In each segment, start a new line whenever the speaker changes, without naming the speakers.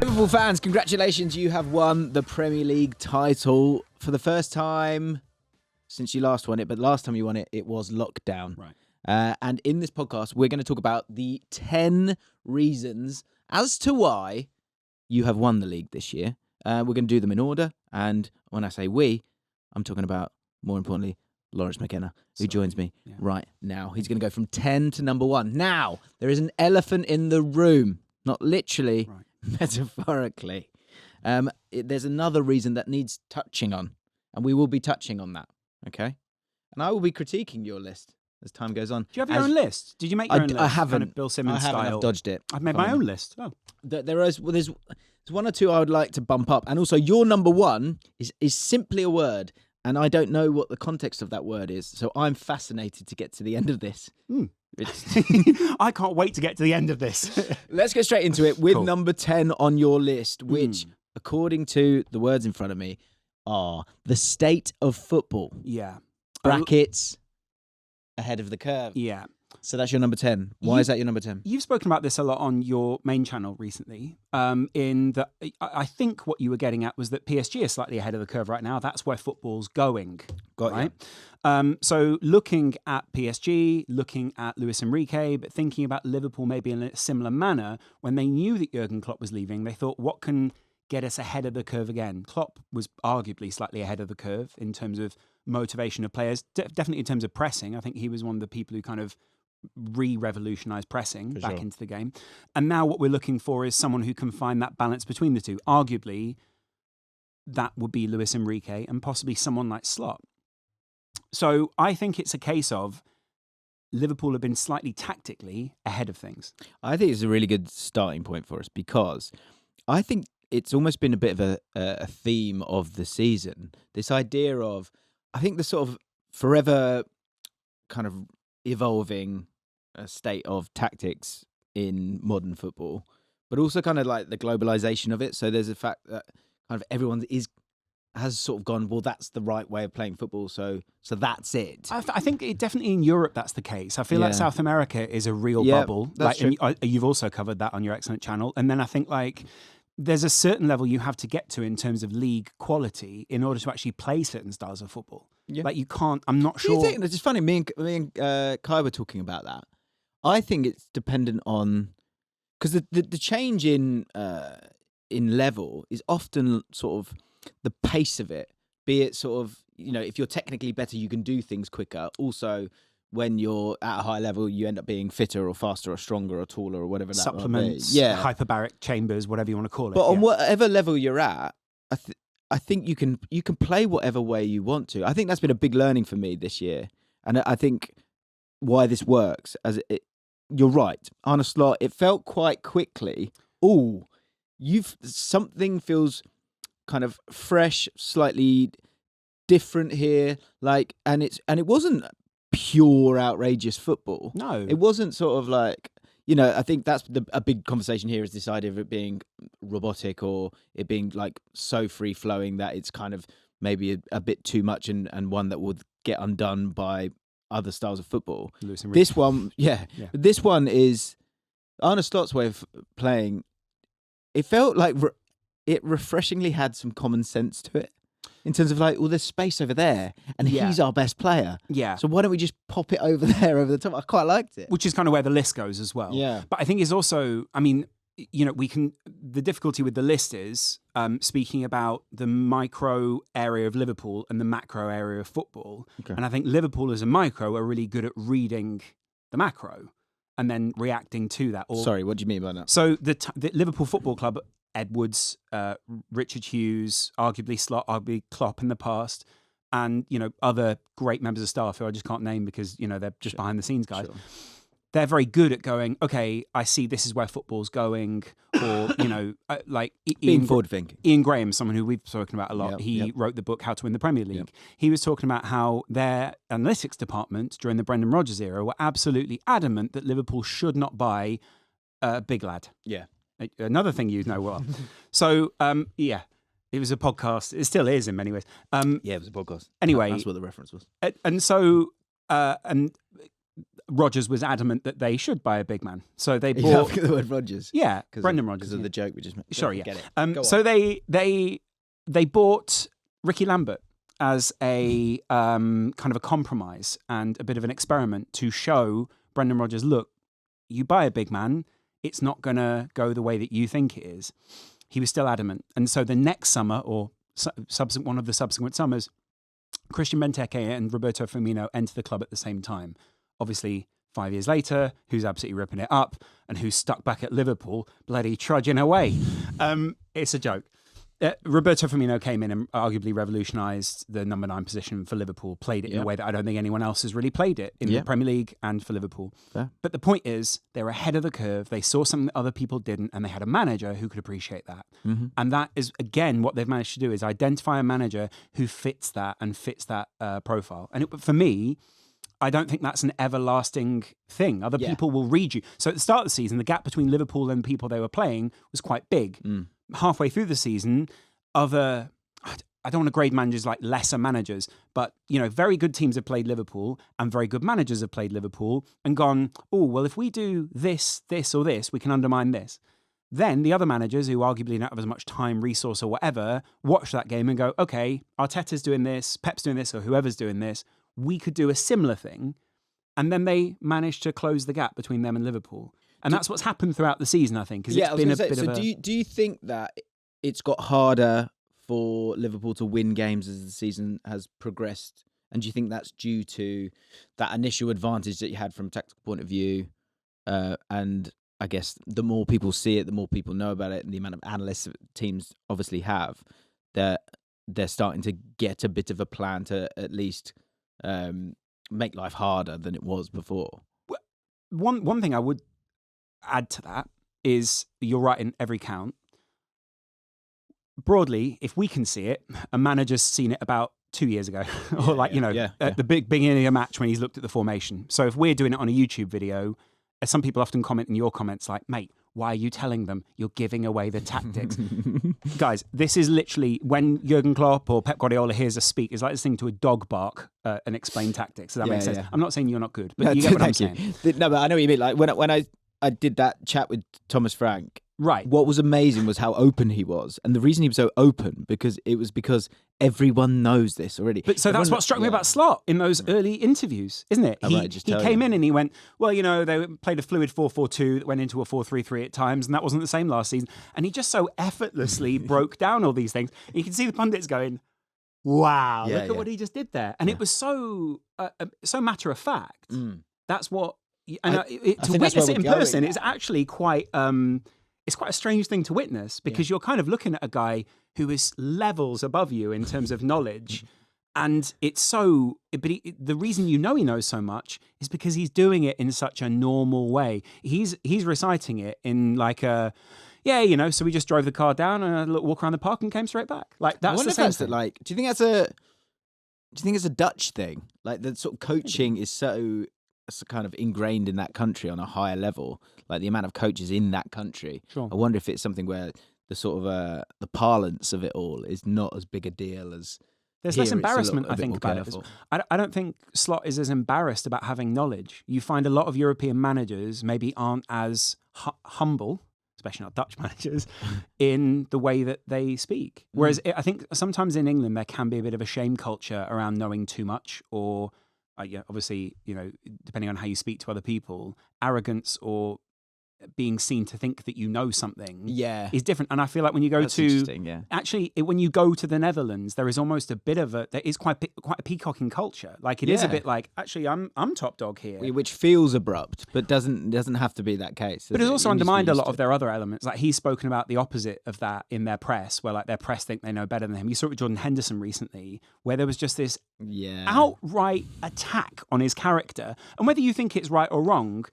Liverpool fans, congratulations, you have won the Premier League title for the first time since you last won it, but last time you won it, it was lockdown.
Right.
And in this podcast, we're going to talk about the 10 reasons as to why you have won the league this year. We're going to do them in order, and when I say we, I'm talking about, more importantly, Lawrence McKenna, who joins me right now. He's going to go from 10 to number 1. Now, there is an elephant in the room, not literally, metaphorically. There's another reason that needs touching on, and we will be touching on that, okay? And I will be critiquing your list as time goes on.
Do you have your own list? Did you make your own list?
I haven't.
Kind of Bill Simmons
I've dodged it.
I've made my own list. Oh.
There's one or two I would like to bump up. And also, your number 1 is simply a word, and I don't know what the context of that word is. So I'm fascinated to get to the end of this.
I can't wait to get to the end of this.
Let's get straight into it with number 10 on your list, which, according to the words in front of me, are the state of football.
Yeah.
Brackets, ahead of the curve.
Yeah.
So that's your number 10. Why is that your number 10?
You've spoken about this a lot on your main channel recently. I think what you were getting at was that PSG is slightly ahead of the curve right now. That's where football's going. Right? So looking at PSG, looking at Luis Enrique, but thinking about Liverpool maybe in a similar manner, when they knew that Jurgen Klopp was leaving, they thought, what can get us ahead of the curve again? Klopp was arguably slightly ahead of the curve in terms of motivation of players, definitely in terms of pressing. I think he was one of the people who kind of re-revolutionised pressing back into the game. And now what we're looking for is someone who can find that balance between the two. Arguably, that would be Luis Enrique and possibly someone like Slot. So I think it's a case of Liverpool have been slightly tactically ahead of things.
I think it's a really good starting point for us because I think it's almost been a bit of a theme of the season. This idea of, I think the sort of forever kind of evolving state of tactics in modern football, but also kind of like the globalization of it. So there's a fact that kind of everyone has sort of gone, well, that's the right way of playing football, so that's it.
I think definitely in Europe that's the case. I feel like South America is a real bubble.
That's true.
And you've also covered that on your excellent channel. And then I think there's a certain level you have to get to in terms of league quality in order to actually play certain styles of football. Yeah. Like you can't, I'm not sure.
It's just funny, me and Kai were talking about that. I think it's dependent on, because the change in level is often sort of the pace of it, be it sort of, if you're technically better, you can do things quicker. Also, when you're at a high level, you end up being fitter or faster or stronger or taller or whatever that
supplements, hyperbaric chambers, whatever you want to call it.
But on whatever level you're at, I think you can play whatever way you want to. I think that's been a big learning for me this year, and I think why this works you're right, Arne Slot. It felt quite quickly. Something feels kind of fresh, slightly different here, and it wasn't pure outrageous football.
No,
it wasn't sort of like, I think that's a big conversation here, is this idea of it being robotic or it being like so free flowing that it's kind of maybe a bit too much and one that would get undone by other styles of football. This one, this one is Arne Slot's way of playing. It felt like it refreshingly had some common sense to it. In terms of there's space over there, and he's our best player. Yeah. So why don't we just pop it over there, over the top? I quite liked it.
Which is kind of where the list goes as well.
Yeah.
But I think it's also, the difficulty with the list is speaking about the micro area of Liverpool and the macro area of football. Okay. And I think Liverpool as a micro are really good at reading the macro and then reacting to that.
Sorry, what do you mean by that?
So the Liverpool Football Club, Edwards, Richard Hughes, arguably Slot, arguably Klopp in the past, and other great members of staff who I just can't name because they're just behind the scenes guys. Sure. They're very good at going, okay, I see this is where football's going, or
being forward thinking.
Ian Graham, someone who we've spoken about a lot. He wrote the book How to Win the Premier League. He was talking about how their analytics department during the Brendan Rodgers era were absolutely adamant that Liverpool should not buy a big lad.
Yeah.
Another thing you know well. So, it was a podcast. It still is in many ways.
It was a podcast.
Anyway.
That's what the reference was.
And so, and Rodgers was adamant that they should buy a big man. So they
You
bought...
love the word Rodgers.
Yeah, Brendan Rodgers.
Because of the joke we just made.
Sure, yeah.
Get it. Go
So
on.
they bought Ricky Lambert as a kind of a compromise and a bit of an experiment to show Brendan Rodgers, look, you buy a big man, it's not going to go the way that you think it is. He was still adamant. And so the next summer, or one of the subsequent summers, Christian Benteke and Roberto Firmino enter the club at the same time. Obviously, 5 years later, who's absolutely ripping it up and who's stuck back at Liverpool, bloody trudging away. It's a joke. Roberto Firmino came in and arguably revolutionised the number 9 position for Liverpool, played it in a way that I don't think anyone else has really played it in the Premier League and for Liverpool. Fair. But the point is, they're ahead of the curve. They saw something that other people didn't, and they had a manager who could appreciate that. Mm-hmm. And that is, again, what they've managed to do is identify a manager who fits that and fits that profile. And for me, I don't think that's an everlasting thing. Other people will read you. So at the start of the season, the gap between Liverpool and the people they were playing was quite big. Halfway through the season, I don't want to grade managers like lesser managers, but very good teams have played Liverpool and very good managers have played Liverpool and gone, oh, well, if we do this, this or this, we can undermine this. Then the other managers who arguably don't have as much time, resource or whatever, watch that game and go, okay, Arteta's doing this, Pep's doing this, or whoever's doing this. We could do a similar thing. And then they managed to close the gap between them and Liverpool. And that's what's happened throughout the season, I think.
Yeah, do you think that it's got harder for Liverpool to win games as the season has progressed? And do you think that's due to that initial advantage that you had from a tactical point of view? And I guess the more people see it, the more people know about it, and the amount of analysts teams obviously have, they're starting to get a bit of a plan to at least make life harder than it was before.
One thing I would add to that is, you're right in every count. Broadly, if we can see it, a manager's seen it about 2 years ago, or at the beginning of a match when he's looked at the formation. So if we're doing it on a YouTube video, as some people often comment in your comments like, mate, why are you telling them? You're giving away the tactics. Guys, this is literally when Jurgen Klopp or Pep Guardiola hears us speak, it's like listening to a dog bark and explain tactics. Does that make sense? I'm not saying you're not good, but you get what I'm saying.
No, but I know what you mean. Like when I did that chat with Thomas Frank,
right?
What was amazing was how open he was, and the reason he was so open because everyone knows this already.
But so that's what struck me about Slot in those early interviews, isn't it? He came in and he went, well, they played a fluid 4-4-2 that went into a 4-3-3 at times, and that wasn't the same last season. And he just so effortlessly broke down all these things. And you can see the pundits going, wow, look at what he just did there. And it was so matter of fact. That's what. And to witness it in person is actually quite it's quite a strange thing to witness, because you're kind of looking at a guy who is levels above you in terms of knowledge, and it's so. But the reason he knows so much is because he's doing it in such a normal way. He's reciting it in like a. Yeah, so we just drove the car down and a walk around the park and came straight back. Like that's the same thing.
Like, do you think it's a Dutch thing? Like the sort of coaching is so kind of ingrained in that country on a higher level, like the amount of coaches in that country.
Sure.
I wonder if it's something where the sort of the parlance of it all is not as big a deal as.
There's less embarrassment, I think, about it. I don't think Slot is as embarrassed about having knowledge. You find a lot of European managers maybe aren't as humble, especially not Dutch managers, in the way that they speak. Whereas I think sometimes in England there can be a bit of a shame culture around knowing too much, or obviously, depending on how you speak to other people, arrogance or being seen to think that you know something is different. And I feel like when you go when you go to the Netherlands, there is almost a bit of there is quite a peacocking culture. Like it is a bit like, actually, I'm top dog here,
which feels abrupt, but doesn't have to be that case.
But it's also undermined a lot of their other elements. Like he's spoken about the opposite of that in their press, where like their press think they know better than him. You saw it with Jordan Henderson recently, where there was just this outright attack on his character, and whether you think it's right or wrong.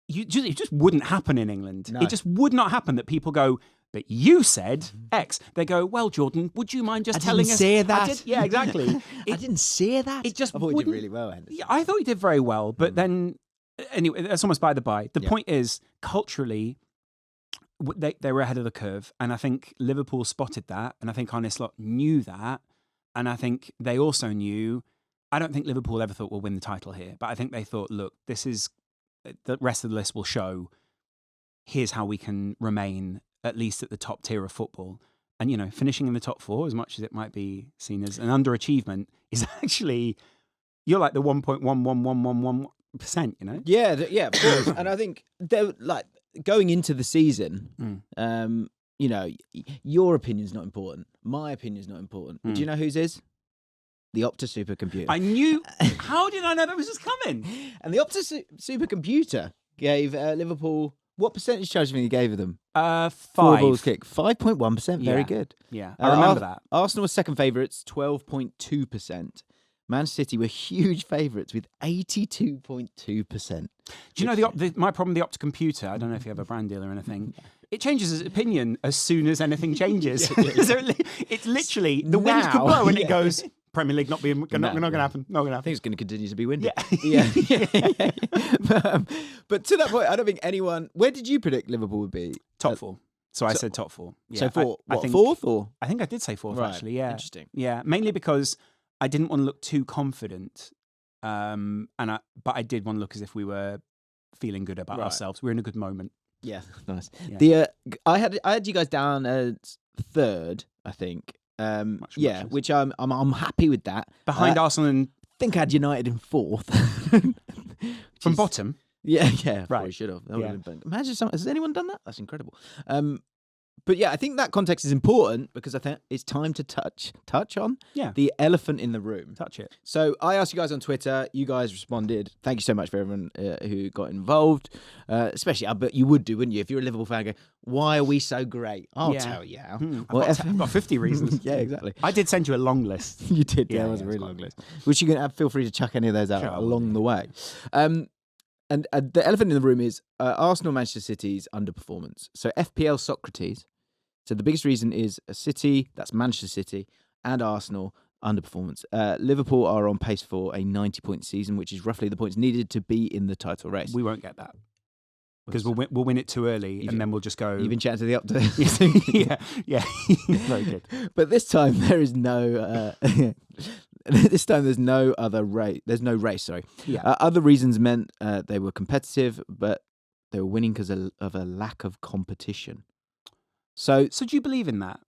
It just wouldn't happen in England. No. It just would not happen that people go, but you said X. They go, well, Jordan, would you mind just telling us?
I didn't say that.
Yeah, exactly.
I didn't say that.
It just
I thought he did really well, Henderson.
Yeah, I thought he did very well, but then, anyway, that's almost by the by. The point is, culturally, they were ahead of the curve, and I think Liverpool spotted that, and I think Arne Slot knew that, and I think they also knew, I don't think Liverpool ever thought we'll win the title here, but I think they thought, look, this is the rest of the list will show. Here's how we can remain at least at the top tier of football. And, you know, finishing in the top 4, as much as it might be seen as an underachievement, is actually, you're like the 1.11111%, you know?
Yeah, of course. And I think they're like going into the season, you know, your opinion's not important. My opinion's not important. But do you know whose is? The Opta supercomputer.
I knew. How did I know that was just coming?
And the Opta supercomputer gave Liverpool. What percentage charge do you think he gave them?
5.
4 balls kick. 5.1%. Very good.
Yeah, I remember that.
Arsenal was second favourites, 12.2%. Man City were huge favourites with 82.2%.
Do you know my problem with the Opta computer? I don't know if you have a brand deal or anything. It changes its opinion as soon as anything changes. It's literally the wind could blow and it goes. Premier League not going to happen.
I think it's going to continue to be windy. Yeah. But to that point, I don't think anyone. Where did you predict Liverpool would be?
Top 4. So I said top 4. Yeah,
so fourth or?
I think I did say 4th actually. Yeah,
interesting.
Yeah, mainly because I didn't want to look too confident, but I did want to look as if we were feeling good about ourselves. We're in a good moment.
Yeah, nice. Yeah. I had you guys down as 3rd, I think. Which I'm happy with that.
Behind Arsenal, and
I think I had United in 4th.
From bottom.
Yeah,
right.
Should have. Imagine has anyone done that? That's incredible. But yeah, I think that context is important because I think it's time to touch on the elephant in the room.
Touch it.
So I asked you guys on Twitter. You guys responded. Thank you so much for everyone who got involved. Especially, I bet you would do, wouldn't you? If you're a Liverpool fan, go, why are we so great? I'll tell you how.
I've got 50 reasons.
Yeah, exactly.
I did send you a long list.
You did. Yeah, it was a really long list. Which you can feel free to chuck any of those out along the way. And the elephant in the room is Arsenal, Manchester City's underperformance. So FPL Socrates. So the biggest reason is City, that's Manchester City, and Arsenal underperformance. Liverpool are on pace for a 90-point season, which is roughly the points needed to be in the title race.
We won't get that. Because we'll win it too early, and then we'll just go.
You've been chatting to the Opta.
Yeah. Very good.
But this time there is no. This time there's no other race. There's no race. Sorry.
Yeah.
Other reasons meant they were competitive, but they were winning because of a lack of competition. So
do you believe in that?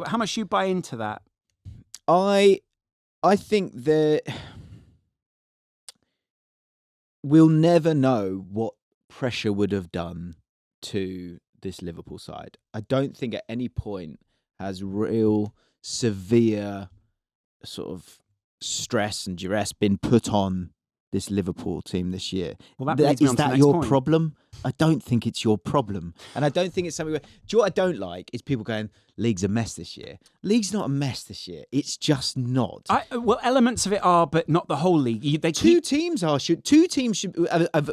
How much do you buy into that?
I think we'll never know what pressure would have done to this Liverpool side. I don't think at any point has real severe sort of stress and duress been put on this Liverpool team this year.
Well, is that
your problem? I don't think it's your problem. And I don't think it's something where... Do you know what I don't like? Is people going, League's a mess this year. League's not a mess this year. It's just not.
Well, elements of it are, but not the whole league.
Two teams should have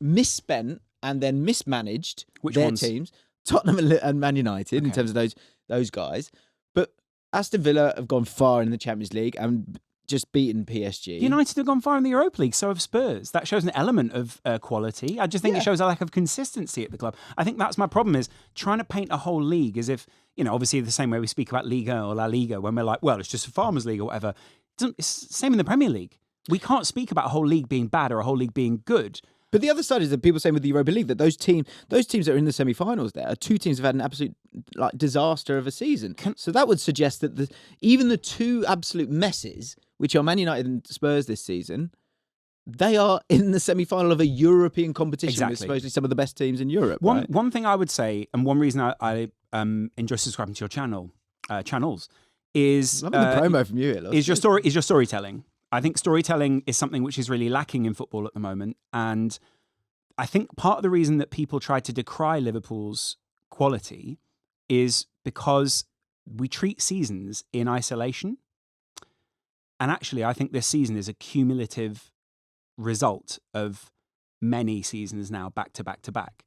misspent and then mismanaged their teams. Tottenham and Man United, in terms of those guys. But Aston Villa have gone far in the Champions League and just beaten PSG.
United have gone far in the Europa League, so have Spurs. That shows an element of quality. I just think it shows a lack of consistency at the club. I think that's my problem, is trying to paint a whole league as if, obviously the same way we speak about Liga or La Liga, when we're like, well, it's just a farmers league or whatever. It's the same in the Premier League. We can't speak about a whole league being bad or a whole league being good.
But the other side is that people saying with the Europa League that those teams that are in the semi-finals there are two teams that have had an absolute disaster of a season. So that would suggest that even the two absolute messes, which are Man United and Spurs this season, they are in the semi-final of a European competition with supposedly some of the best teams in Europe.
One thing I would say, and one reason I enjoy subscribing to your channels is
loving the promo from you.
Is your storytelling. I think storytelling is something which is really lacking in football at the moment. And I think part of the reason that people try to decry Liverpool's quality is because we treat seasons in isolation. And actually, I think this season is a cumulative result of many seasons now, back to back to back,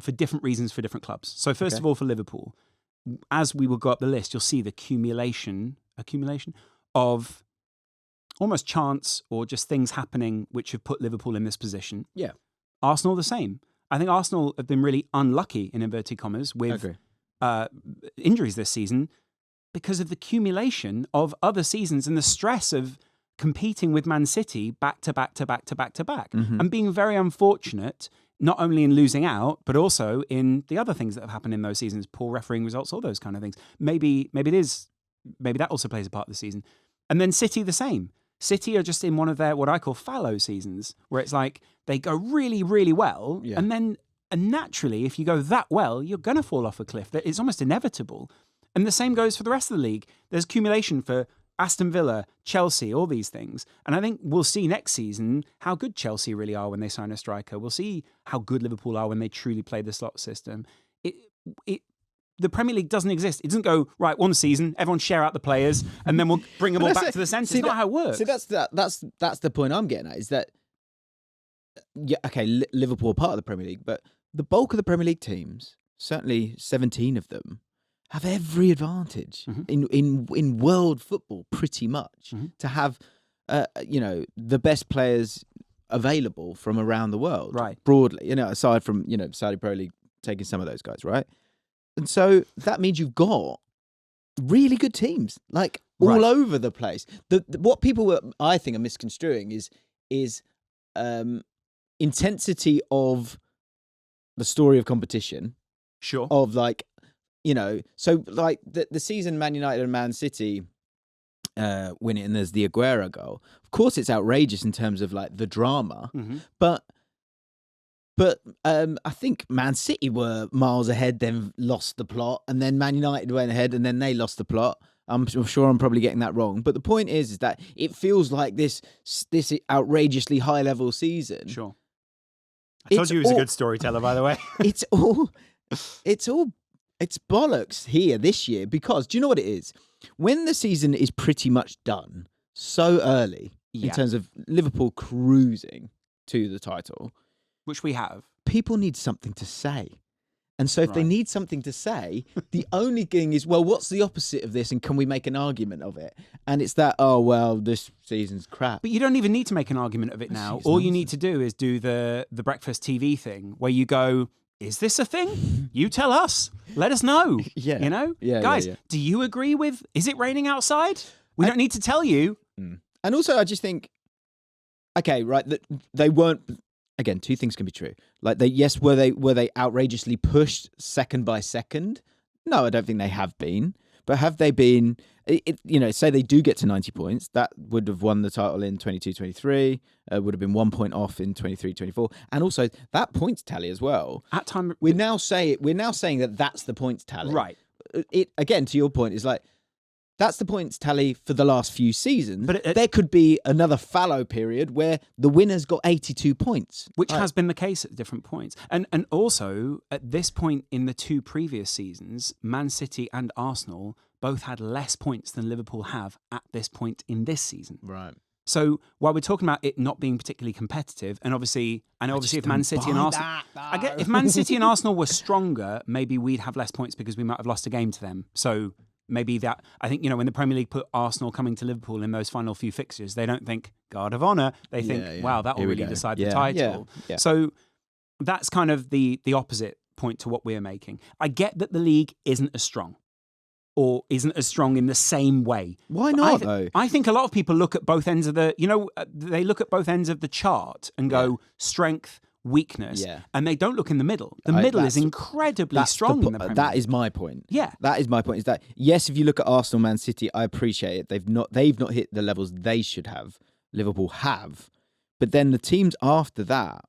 for different reasons for different clubs. So first of all, for Liverpool, as we will go up the list, you'll see the accumulation of almost chance or just things happening which have put Liverpool in this position.
Yeah.
Arsenal the same. I think Arsenal have been really unlucky, in inverted commas, with injuries this season because of the accumulation of other seasons and the stress of competing with Man City back to back to back to back to back, and being very unfortunate, not only in losing out, but also in the other things that have happened in those seasons, poor refereeing results, all those kind of things. Maybe that also plays a part of the season. And then City the same. City are just in one of their, what I call fallow seasons, where it's like they go really, really well, and naturally, if you go that well, you're going to fall off a cliff. It's almost inevitable. And the same goes for the rest of the league. There's accumulation for Aston Villa, Chelsea, all these things. And I think we'll see next season how good Chelsea really are when they sign a striker. We'll see how good Liverpool are when they truly play the slot system. The Premier League doesn't exist. It doesn't go, right, one season, everyone share out the players, and then we'll bring them all back to the centre. It's not how it works.
See, that's the point I'm getting at, is that, Liverpool are part of the Premier League, but the bulk of the Premier League teams, certainly 17 of them, have every advantage in world football, pretty much, to have the best players available from around the world,
right?
Broadly, aside from Saudi Pro League taking some of those guys, right? And so that means you've got really good teams, like all over the place. What people I think are misconstruing is intensity of the story of competition.
Sure.
Of so like the season Man United and Man City win it, and there's the Aguero goal. Of course, it's outrageous in terms of like the drama, but I think Man City were miles ahead, then lost the plot, and then Man United went ahead, and then they lost the plot. I'm sure I'm probably getting that wrong, but the point is that it feels like this outrageously high level season.
Sure. I told you he was a good storyteller, by the way.
It's bollocks here this year, because do you know what it is? When the season is pretty much done so early in terms of Liverpool cruising to the title,
which we have,
people need something to say. And so if they need something to say, the only thing is, well, what's the opposite of this, and can we make an argument of it? And it's that, this season's crap.
But you don't even need to make an argument of it now. All you need to do is do the breakfast TV thing, where you go, is this a thing? You tell us. Let us know. Guys, do you agree with, is it raining outside? We don't need to tell you.
And also, I just think, that they weren't. Again, two things can be true. Like were they outrageously pushed second by second? No, I don't think they have been. But have they been? Say they do get to 90 points, that would have won the title in 22-23. Would have been 1 point off in 23-24, and also that points tally as well.
At time,
we're now saying that that's the points tally.
Right.
It again, to your point, is like, that's the points tally for the last few seasons.
But
there could be another fallow period where the winner's got 82 points.
Which has been the case at different points. And also, at this point in the two previous seasons, Man City and Arsenal both had less points than Liverpool have at this point in this season.
Right.
So while we're talking about it not being particularly competitive, and obviously if Man City and Arsenal... if Man City and Arsenal were stronger, maybe we'd have less points because we might have lost a game to them. So... maybe that, I think, when the Premier League put Arsenal coming to Liverpool in those final few fixtures, they don't think guard of honour. They think, wow, that will really decide the title. Yeah. So that's kind of the opposite point to what we're making. I get that the league isn't as strong, or isn't as strong in the same way.
Why not, though?
I think a lot of people look at both ends of they look at both ends of the chart and go strength, weakness, and they don't look in the middle. The middle is incredibly strong in the Premier League.
That is my point.
Yeah.
That is my point, is that, yes, if you look at Arsenal, Man City, I appreciate it. They've not hit the levels they should have. Liverpool have. But then the teams after that,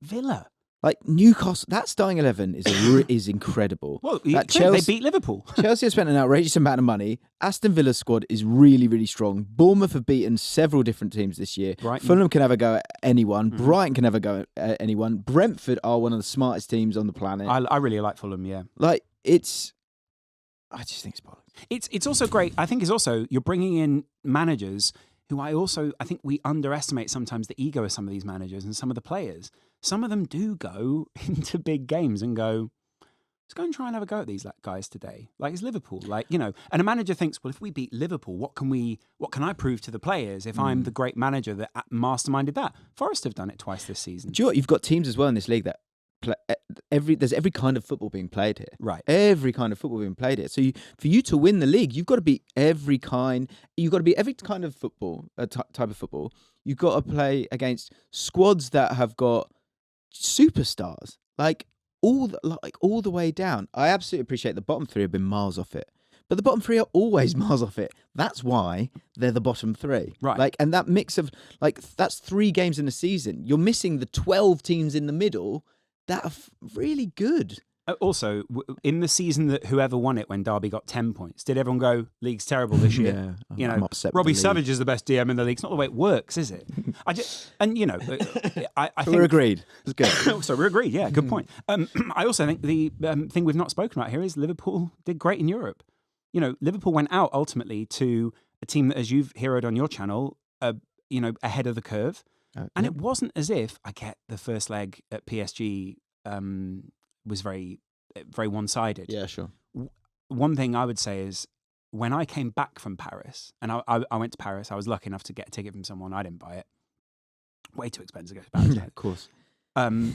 Villa.
Like Newcastle, that starting 11 is incredible.
Well, they beat Liverpool.
Chelsea have spent an outrageous amount of money. Aston Villa's squad is really, really strong. Bournemouth have beaten several different teams this year.
Brighton.
Fulham can have a go at anyone. Brighton can have a go at anyone. Brentford are one of the smartest teams on the planet.
I really like Fulham, yeah.
I just think it's bollocks.
It's also great. I think it's also, you're bringing in managers who I think we underestimate sometimes the ego of some of these managers and some of the players. Some of them do go into big games and go, let's go and try and have a go at these guys today. Like, it's Liverpool. And a manager thinks, well, if we beat Liverpool, what can I prove to the players if I'm the great manager that masterminded that? Forest have done it twice this season.
Do you know what? You've got teams as well in this league that there's every kind of football being played here.
Right.
Every kind of football being played here. So for you to win the league, you've got to be every kind. You've got to be every kind of football, type of football. You've got to play against squads that have got superstars, like all the way down. I absolutely appreciate the bottom three have been miles off it. But the bottom three are always miles off it. That's why they're the bottom three.
Right.
And that mix of, that's 3 games in a season. You're missing the 12 teams in the middle that are really good.
Also, in the season that whoever won it when Derby got 10 points, did everyone go, league's terrible this year?
Yeah, I'm upset with
Robbie
the league.
Savage is the best DM in the league. It's not the way it works, is it? I think
we're agreed. It's good.
So we're agreed, yeah, good point. I also think the thing we've not spoken about here is Liverpool did great in Europe. Liverpool went out ultimately to a team that, as you've heroed on your channel, ahead of the curve. And it wasn't as if, I get the first leg at PSG was very, very one-sided.
Yeah, sure.
One thing I would say is when I came back from Paris, and I went to Paris, I was lucky enough to get a ticket from someone. I didn't buy it. Way too expensive to go to Paris.
Yeah, of course.
And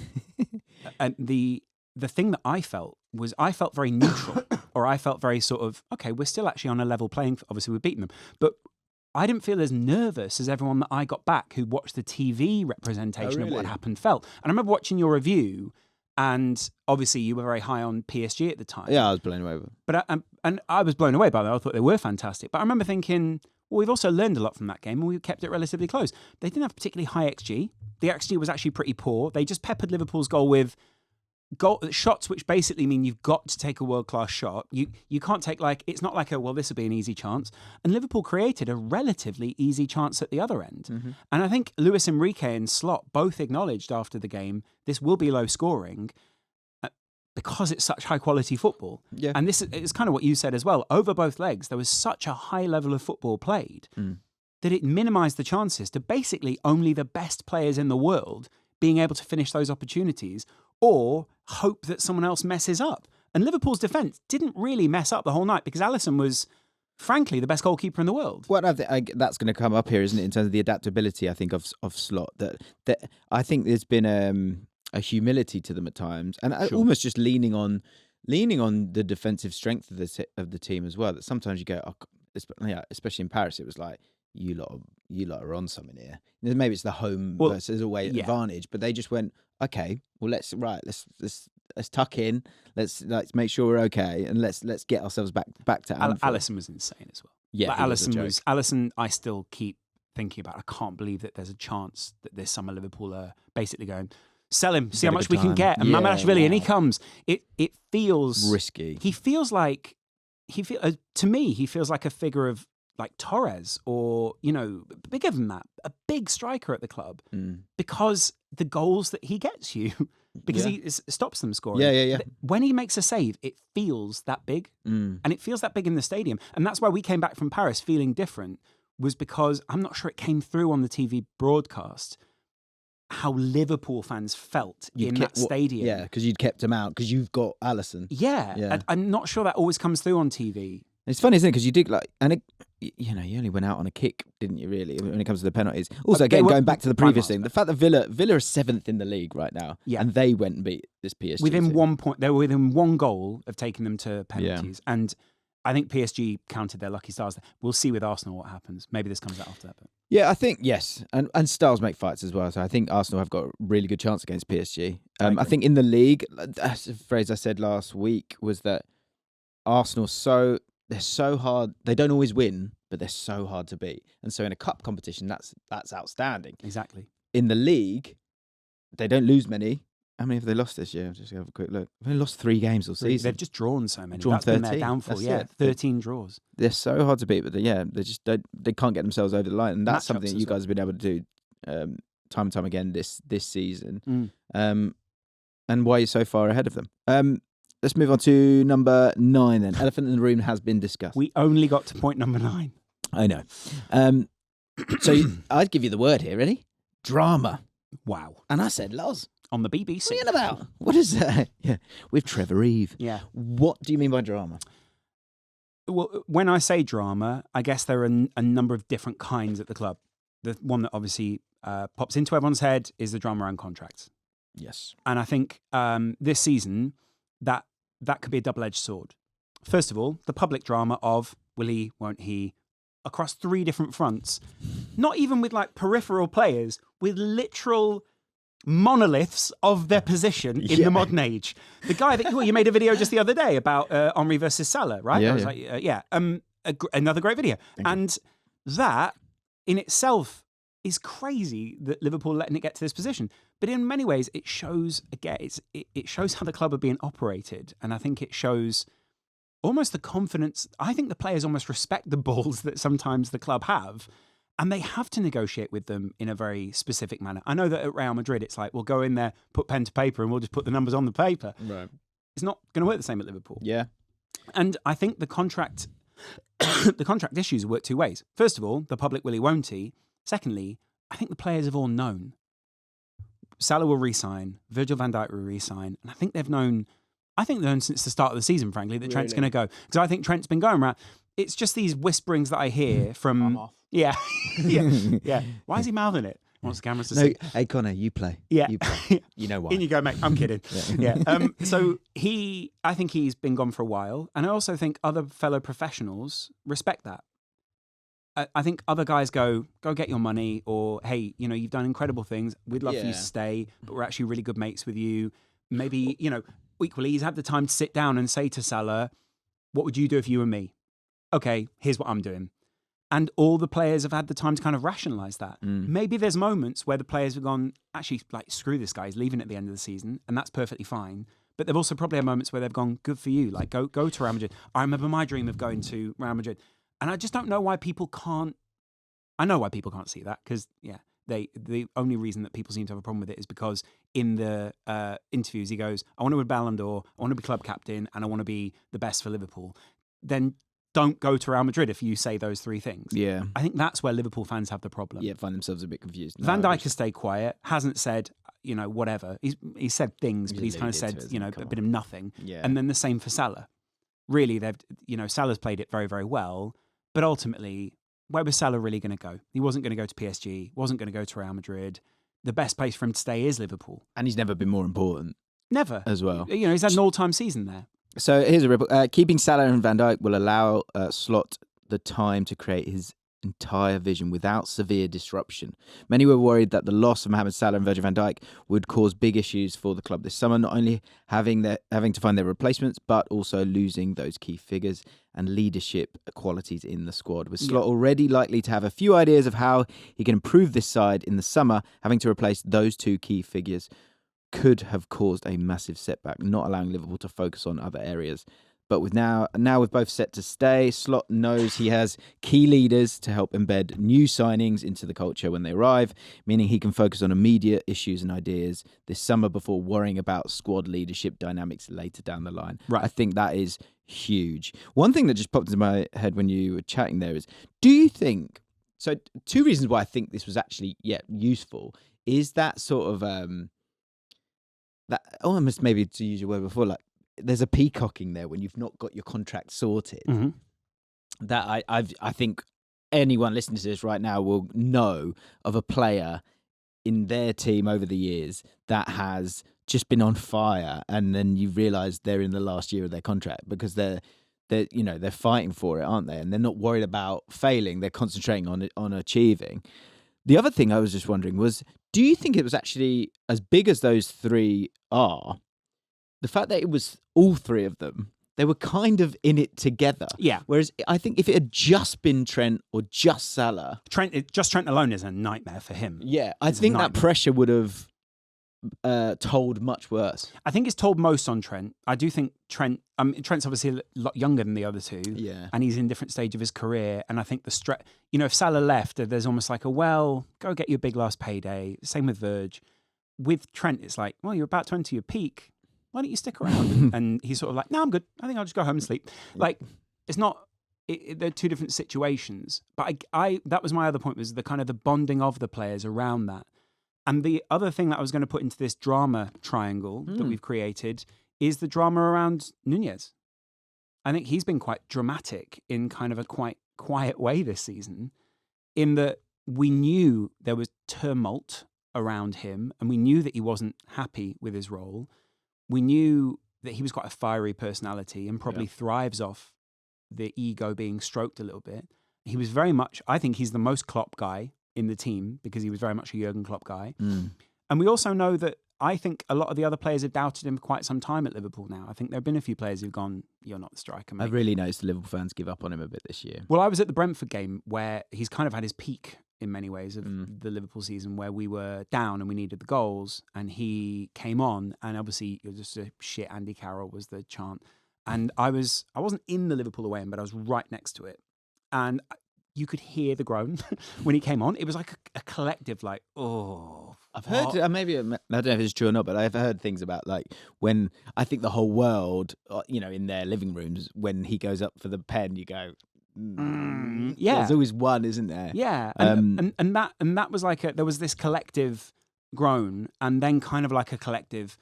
the thing that I felt was I felt very neutral, or I felt very sort of, okay, we're still actually on a level playing field. Obviously, we've beaten them. But I didn't feel as nervous as everyone that I got back who watched the TV representation of what happened felt. And I remember watching your review, and obviously you were very high on PSG at the time.
Yeah, I was blown away.
But I was blown away by that. I thought they were fantastic. But I remember thinking, well, we've also learned a lot from that game, and we kept it relatively close. They didn't have particularly high XG. The XG was actually pretty poor. They just peppered Liverpool's goal with shots, which basically mean you've got to take a world-class shot. You can't take it's not like this will be an easy chance. And Liverpool created a relatively easy chance at the other end. Mm-hmm. And I think Luis Enrique and Slot both acknowledged after the game, this will be low scoring because it's such high-quality football.
Yeah.
And this is kind of what you said as well. Over both legs, there was such a high level of football played that it minimised the chances to basically only the best players in the world being able to finish those opportunities or hope that someone else messes up. And Liverpool's defence didn't really mess up the whole night because Alisson was, frankly, the best goalkeeper in the world.
Well, that's going to come up here, isn't it, in terms of the adaptability, I think, of Slot. That I think there's been a humility to them at times, and almost just leaning on the defensive strength of the team as well. That sometimes you go, especially in Paris, it was like, you lot are on something here. Maybe it's the home versus away advantage, but they just went, okay, well let's tuck in, let's make sure we're okay, and let's get ourselves back to Anfield.
Alisson was insane as well.
Yeah,
Alisson. I still keep thinking about. I can't believe that there's a chance that this summer Liverpool are basically going, sell him, see how much we can get, and Mamardashvili, and he comes. It feels
risky.
He feels like to me he feels like a figure of like Torres or, bigger than that, a big striker at the club because the goals that he gets you, because he stops them scoring.
Yeah.
When he makes a save, it feels that big and it feels that big in the stadium. And that's why we came back from Paris feeling different, was because I'm not sure it came through on the TV broadcast how Liverpool fans felt in that stadium.
Yeah, because you'd kept him out because you've got Alisson.
Yeah. I'm not sure that always comes through on TV.
It's funny, isn't it? Because you did you only went out on a kick, didn't you? Really, when it comes to the penalties. Also, again, going back to the previous thing, the fact that Villa are 7th in the league right now, and they went and beat this PSG
within 1 point. They were within 1 goal of taking them to penalties, and I think PSG counted their lucky stars. We'll see with Arsenal what happens. Maybe this comes out after that. But.
Yeah, I think yes, and stars make fights as well. So I think Arsenal have got a really good chance against PSG. I think in the league, that's a phrase I said last week was that Arsenal they're so hard. They don't always win, but they're so hard to beat. And so in a cup competition, that's outstanding.
Exactly.
In the league, they don't lose many. How many have they lost this year? Just have a quick look. They've only lost 3 games all season.
They've just drawn so many.
That's
13. Been their downfall.
That's
13 draws.
They're so hard to beat, but they just don't. They can't get themselves over the line, and that's something that you guys have been able to do time and time again this season. And why you're so far ahead of them. Let's move on to number 9 then. Elephant in the room has been discussed.
We only got to point number 9.
I know. So I'd give you the word here. Ready? Drama.
Wow.
And I said, Loz.
On the BBC.
What are you on about? What is that? Yeah. With Trevor Eve.
Yeah.
What do you mean by drama?
Well, when I say drama, I guess there are a number of different kinds at the club. The one that obviously pops into everyone's head is the drama around contracts.
Yes.
And I think this season, that could be a double-edged sword. First of all, the public drama of will he, won't he, across 3 different fronts, not even with like peripheral players, with literal monoliths of their position in the modern age. The guy that you made a video just the other day about Henry versus Salah, right?
Yeah,
I was like, another great video.
Thank you.
That in itself is crazy that Liverpool letting it get to this position. But in many ways, it shows again, it shows how the club are being operated, and I think it shows almost the confidence. I think the players almost respect the balls that sometimes the club have. And they have to negotiate with them in a very specific manner. I know that at Real Madrid, it's like, we'll go in there, put pen to paper, and we'll just put the numbers on the paper.
Right.
It's not going to work the same at Liverpool.
Yeah.
And I think the contract issues work 2 ways. First of all, the public will he, won't he. Secondly, I think the players have all known. Salah will re-sign. Virgil van Dijk will re-sign. And I think they've known since the start of the season, frankly, that Trent's going to go. Because I think Trent's been going around. It's just these whisperings that I hear from...
I'm off.
Yeah. yeah. Why is he mouthing it? Wants the cameras to see.
Hey, Connor, you play.
Yeah.
You play. You know why.
In you go, mate. I'm kidding. So I think he's been gone for a while. And I also think other fellow professionals respect that. I think other guys go get your money, or, hey, you've done incredible things. We'd love for you to stay, but we're actually really good mates with you. Maybe, equally, he's had the time to sit down and say to Salah, what would you do if you were me? Okay, here's what I'm doing. And all the players have had the time to kind of rationalise that. Maybe there's moments where the players have gone, actually, like, screw this guy, he's leaving at the end of the season, and that's perfectly fine. But they've also probably had moments where they've gone, good for you, like, go to Real Madrid. I remember my dream of going to Real Madrid. And I just don't know why people can't... I know why people can't see that, because, the only reason that people seem to have a problem with it is because in the interviews he goes, I want to be Ballon d'Or, I want to be club captain, and I want to be the best for Liverpool. Then don't go to Real Madrid if you say those 3 things. Yeah. I think that's where Liverpool fans have the problem.
Yeah, find themselves a bit confused.
Van Dijk has stayed quiet, hasn't said, whatever. He's said things, but he's kind of said, a bit of nothing. Yeah. And then the same for Salah. Really, Salah's played it very, very well, but ultimately, where was Salah really going to go? He wasn't going to go to PSG, wasn't going to go to Real Madrid. The best place for him to stay is Liverpool.
And he's never been more important.
Never.
As well.
He's had an all-time season there.
So here's a ripple. Keeping Salah and Van Dijk will allow Slot the time to create his entire vision without severe disruption. Many were worried that the loss of Mohamed Salah and Virgil van Dijk would cause big issues for the club this summer, not only having to find their replacements, but also losing those key figures and leadership qualities in the squad. With Slot already likely to have a few ideas of how he can improve this side in the summer, having to replace those 2 key figures could have caused a massive setback, not allowing Liverpool to focus on other areas. But with now with both set to stay, Slot knows he has key leaders to help embed new signings into the culture when they arrive, meaning he can focus on immediate issues and ideas this summer before worrying about squad leadership dynamics later down the line. Right. I think that is huge. One thing that just popped into my head when you were chatting there is, do you think... So 2 reasons why I think this was actually, useful is that sort of... that almost, maybe to use your word before, like, there's a peacocking there when you've not got your contract sorted. Mm-hmm. That I think anyone listening to this right now will know of a player in their team over the years that has just been on fire, and then you realise they're in the last year of their contract because they're fighting for it, aren't they? And they're not worried about failing; they're concentrating on achieving. The other thing I was just wondering was, do you think it was actually, as big as those 3 are, the fact that it was all 3 of them, they were kind of in it together. Yeah. Whereas I think if it had just been Trent or just Salah...
Just Trent alone is a nightmare for him.
Yeah, I think that pressure would have told much worse.
I think it's told most on Trent. I do think Trent's obviously a lot younger than the other 2. Yeah. And he's in a different stage of his career. And I think the stress... if Salah left, there's almost like go get your big last payday. Same with Virg. With Trent, it's like, well, you're about to enter your peak. Why don't you stick around? And he's sort of like, no, I'm good. I think I'll just go home and sleep. Like, it's not... they're 2 different situations. But I that was my other point, was the kind of the bonding of the players around that. And the other thing that I was going to put into this drama triangle that we've created is the drama around Nunez. I think he's been quite dramatic in kind of a quite quiet way this season, in that we knew there was tumult around him, and we knew that he wasn't happy with his role. We knew that he was quite a fiery personality and probably thrives off the ego being stroked a little bit. He was very much, I think he's the most Klopp guy in the team because he was very much a Jurgen Klopp guy. And we also know that I think a lot of the other players have doubted him for quite some time at Liverpool now. I think there have been a few players who've gone, you're not the striker, mate.
I've really noticed the Liverpool fans give up on him a bit this year.
Well, I was at the Brentford game where he's kind of had his peak in many ways of the Liverpool season, where we were down and we needed the goals, and he came on, and obviously it was just a shit Andy Carroll was the chant. And I wasn't in the Liverpool away end, but I was right next to it. And you could hear the groan when he came on. It was like a collective, like, oh.
I've heard, maybe, I don't know if it's true or not, but I've heard things about like when I think the whole world, in their living rooms, when he goes up for the pen, you go,
yeah.
There's always one, isn't there?
Yeah. And that was like there was this collective groan, and then kind of like a collective,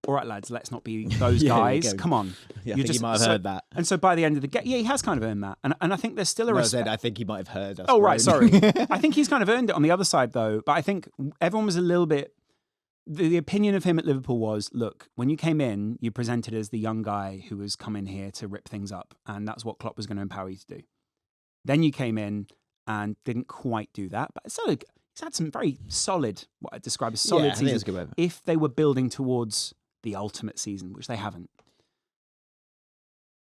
all right, lads, let's not be those guys. Come on.
Yeah, I think he might have heard that.
And so by the end of the game, he has kind of earned that. And I think there's still a respect.
I think he might have heard us.
Oh, right, sorry. I think he's kind of earned it on the other side, though. But I think everyone was a little bit... The opinion of him at Liverpool was, look, when you came in, you presented as the young guy who was coming here to rip things up. And that's what Klopp was going to empower you to do. Then you came in and didn't quite do that. But he's had some very solid, what I describe as solid seasons, if they were building towards the ultimate season, which they haven't.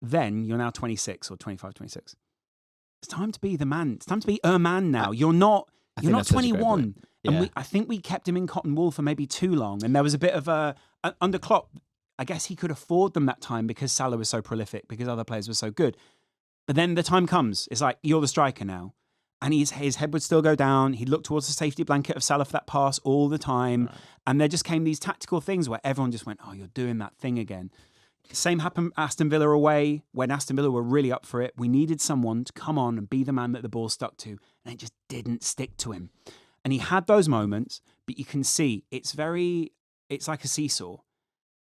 Then you're now 26 or 25, 26. It's time to be the man. It's time to be a man now. You're not 21. And I think we kept him in cotton wool for maybe too long. And there was a bit of under Klopp, I guess he could afford them that time because Salah was so prolific, because other players were so good. But then the time comes. It's like, you're the striker now. And his head would still go down. He'd look towards the safety blanket of Salah for that pass all the time. Right. And there just came these tactical things where everyone just went, oh, you're doing that thing again. Same happened Aston Villa away, when Aston Villa were really up for it. We needed someone to come on and be the man that the ball stuck to. And it just didn't stick to him. And he had those moments, but you can see it's like a seesaw.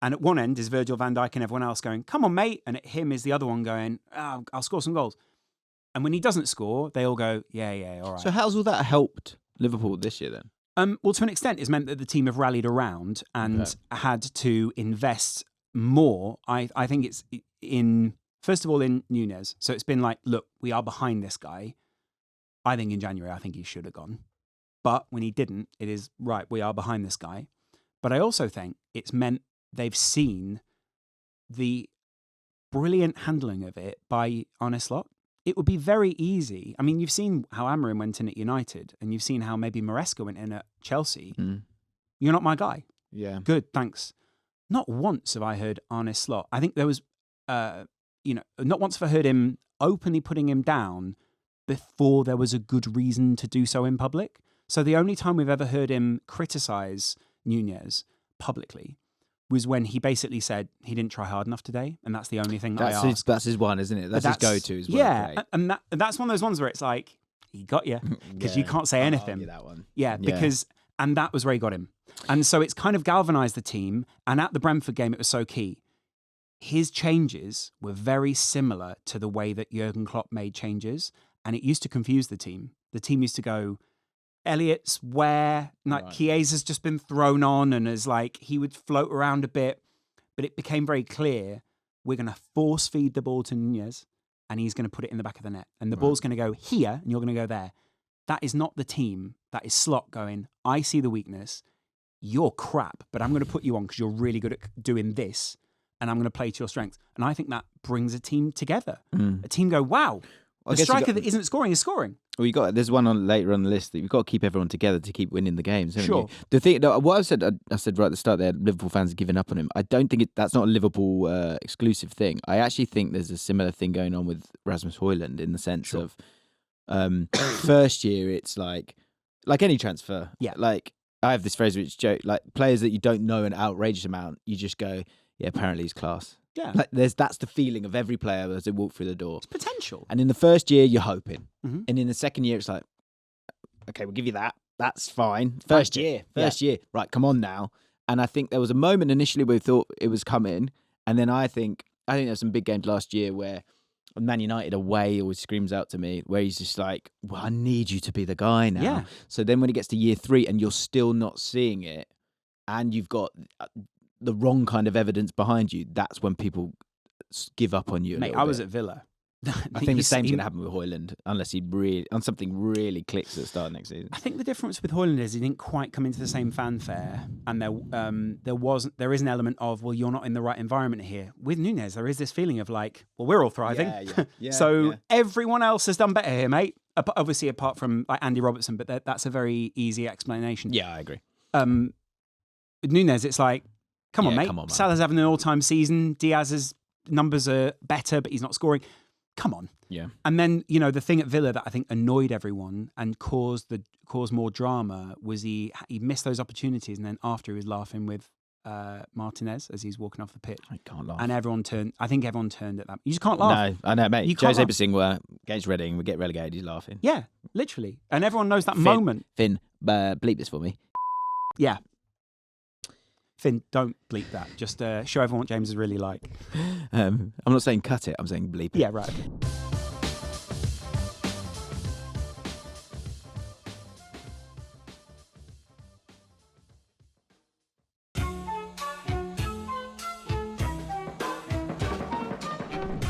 And at one end is Virgil van Dijk and everyone else going, come on, mate. And at him is the other one going, oh, I'll score some goals. And when he doesn't score, they all go, yeah, all right.
So how's all that helped Liverpool this year then?
Well, to an extent, it's meant that the team have rallied around and had to invest more. I think it's first of all, in Nunez. So it's been like, look, we are behind this guy. I think in January, I think he should have gone. But when he didn't, it is, right, we are behind this guy. But I also think it's meant they've seen the brilliant handling of it by Arne Slot. It would be very easy. I mean, you've seen how Amorim went in at United, and you've seen how maybe Maresca went in at Chelsea. You're not my guy.
Yeah.
Good, thanks. Not once have I heard Arne Slot. I think there was, not once have I heard him openly putting him down before there was a good reason to do so in public. So the only time we've ever heard him criticise Nunez publicly was when he basically said he didn't try hard enough today, and that's the only thing that I asked.
That's his one, isn't it? That's his go-to as well.
Yeah, and that's one of those ones where it's like, he got you, because you can't say anything.
That one.
Yeah, because, and that was where he got him. And so it's kind of galvanised the team, and at the Brentford game, it was so key. His changes were very similar to the way that Jurgen Klopp made changes, and it used to confuse the team. The team used to go, Elliott's where, like Chiesa's just been thrown on, and as like he would float around a bit, but it became very clear we're going to force feed the ball to Nunez, and he's going to put it in the back of the net, and the ball's going to go here, and you're going to go there. That is not the team. That is Slot going, I see the weakness. You're crap, but I'm going to put you on because you're really good at doing this, and I'm going to play to your strengths. And I think that brings a team together. A team go, wow, the striker that isn't scoring is scoring.
Well, there's one on later on the list that you've got to keep everyone together to keep winning the games. Haven't
Sure.
You? The thing, what I said right at the start there, Liverpool fans have given up on him. I don't think that's not a Liverpool exclusive thing. I actually think there's a similar thing going on with Rasmus Højlund in the sense of first year it's like any transfer.
Yeah.
Like I have this phrase which joke, like players that you don't know an outrageous amount, you just go, yeah, apparently he's class.
Yeah,
like that's the feeling of every player as they walk through the door.
It's potential.
And in the first year, you're hoping, and in the second year, it's like, okay, we'll give you that. That's fine. First year, right? Come on now. And I think there was a moment initially where we thought it was coming, and then I think there's some big games last year where Man United away always screams out to me, where he's just like, well, I need you to be the guy now.
Yeah.
So then when he gets to year 3 and you're still not seeing it, and you've got the wrong kind of evidence behind you, that's when people give up on you.
Mate, I was at Villa.
I think the same's going to happen with Højlund, unless he something really clicks at the start of next season.
I think the difference with Højlund is he didn't quite come into the same fanfare, and there is an element of, well, you're not in the right environment here. With Núñez, there is this feeling of like, well, we're all thriving, everyone else has done better here, mate. Obviously, apart from like Andy Robertson, but that's a very easy explanation.
Yeah, I agree.
With Núñez, it's like, come on, mate. Salah's having an all-time season. Diaz's numbers are better, but he's not scoring. Come on.
Yeah.
And then, the thing at Villa that I think annoyed everyone and caused more drama was he missed those opportunities, and then after he was laughing with Martinez as he's walking off the pitch.
I can't laugh.
And everyone turned at that. You just can't laugh.
No, I know, mate.
You
Jose Basingwa against Reading, we get relegated, he's laughing.
Yeah, literally. And everyone knows that moment.
Finn, bleep this for me.
Yeah. Finn, don't bleep that. Just show everyone what James is really like.
I'm not saying cut it, I'm saying bleep it.
Yeah, right.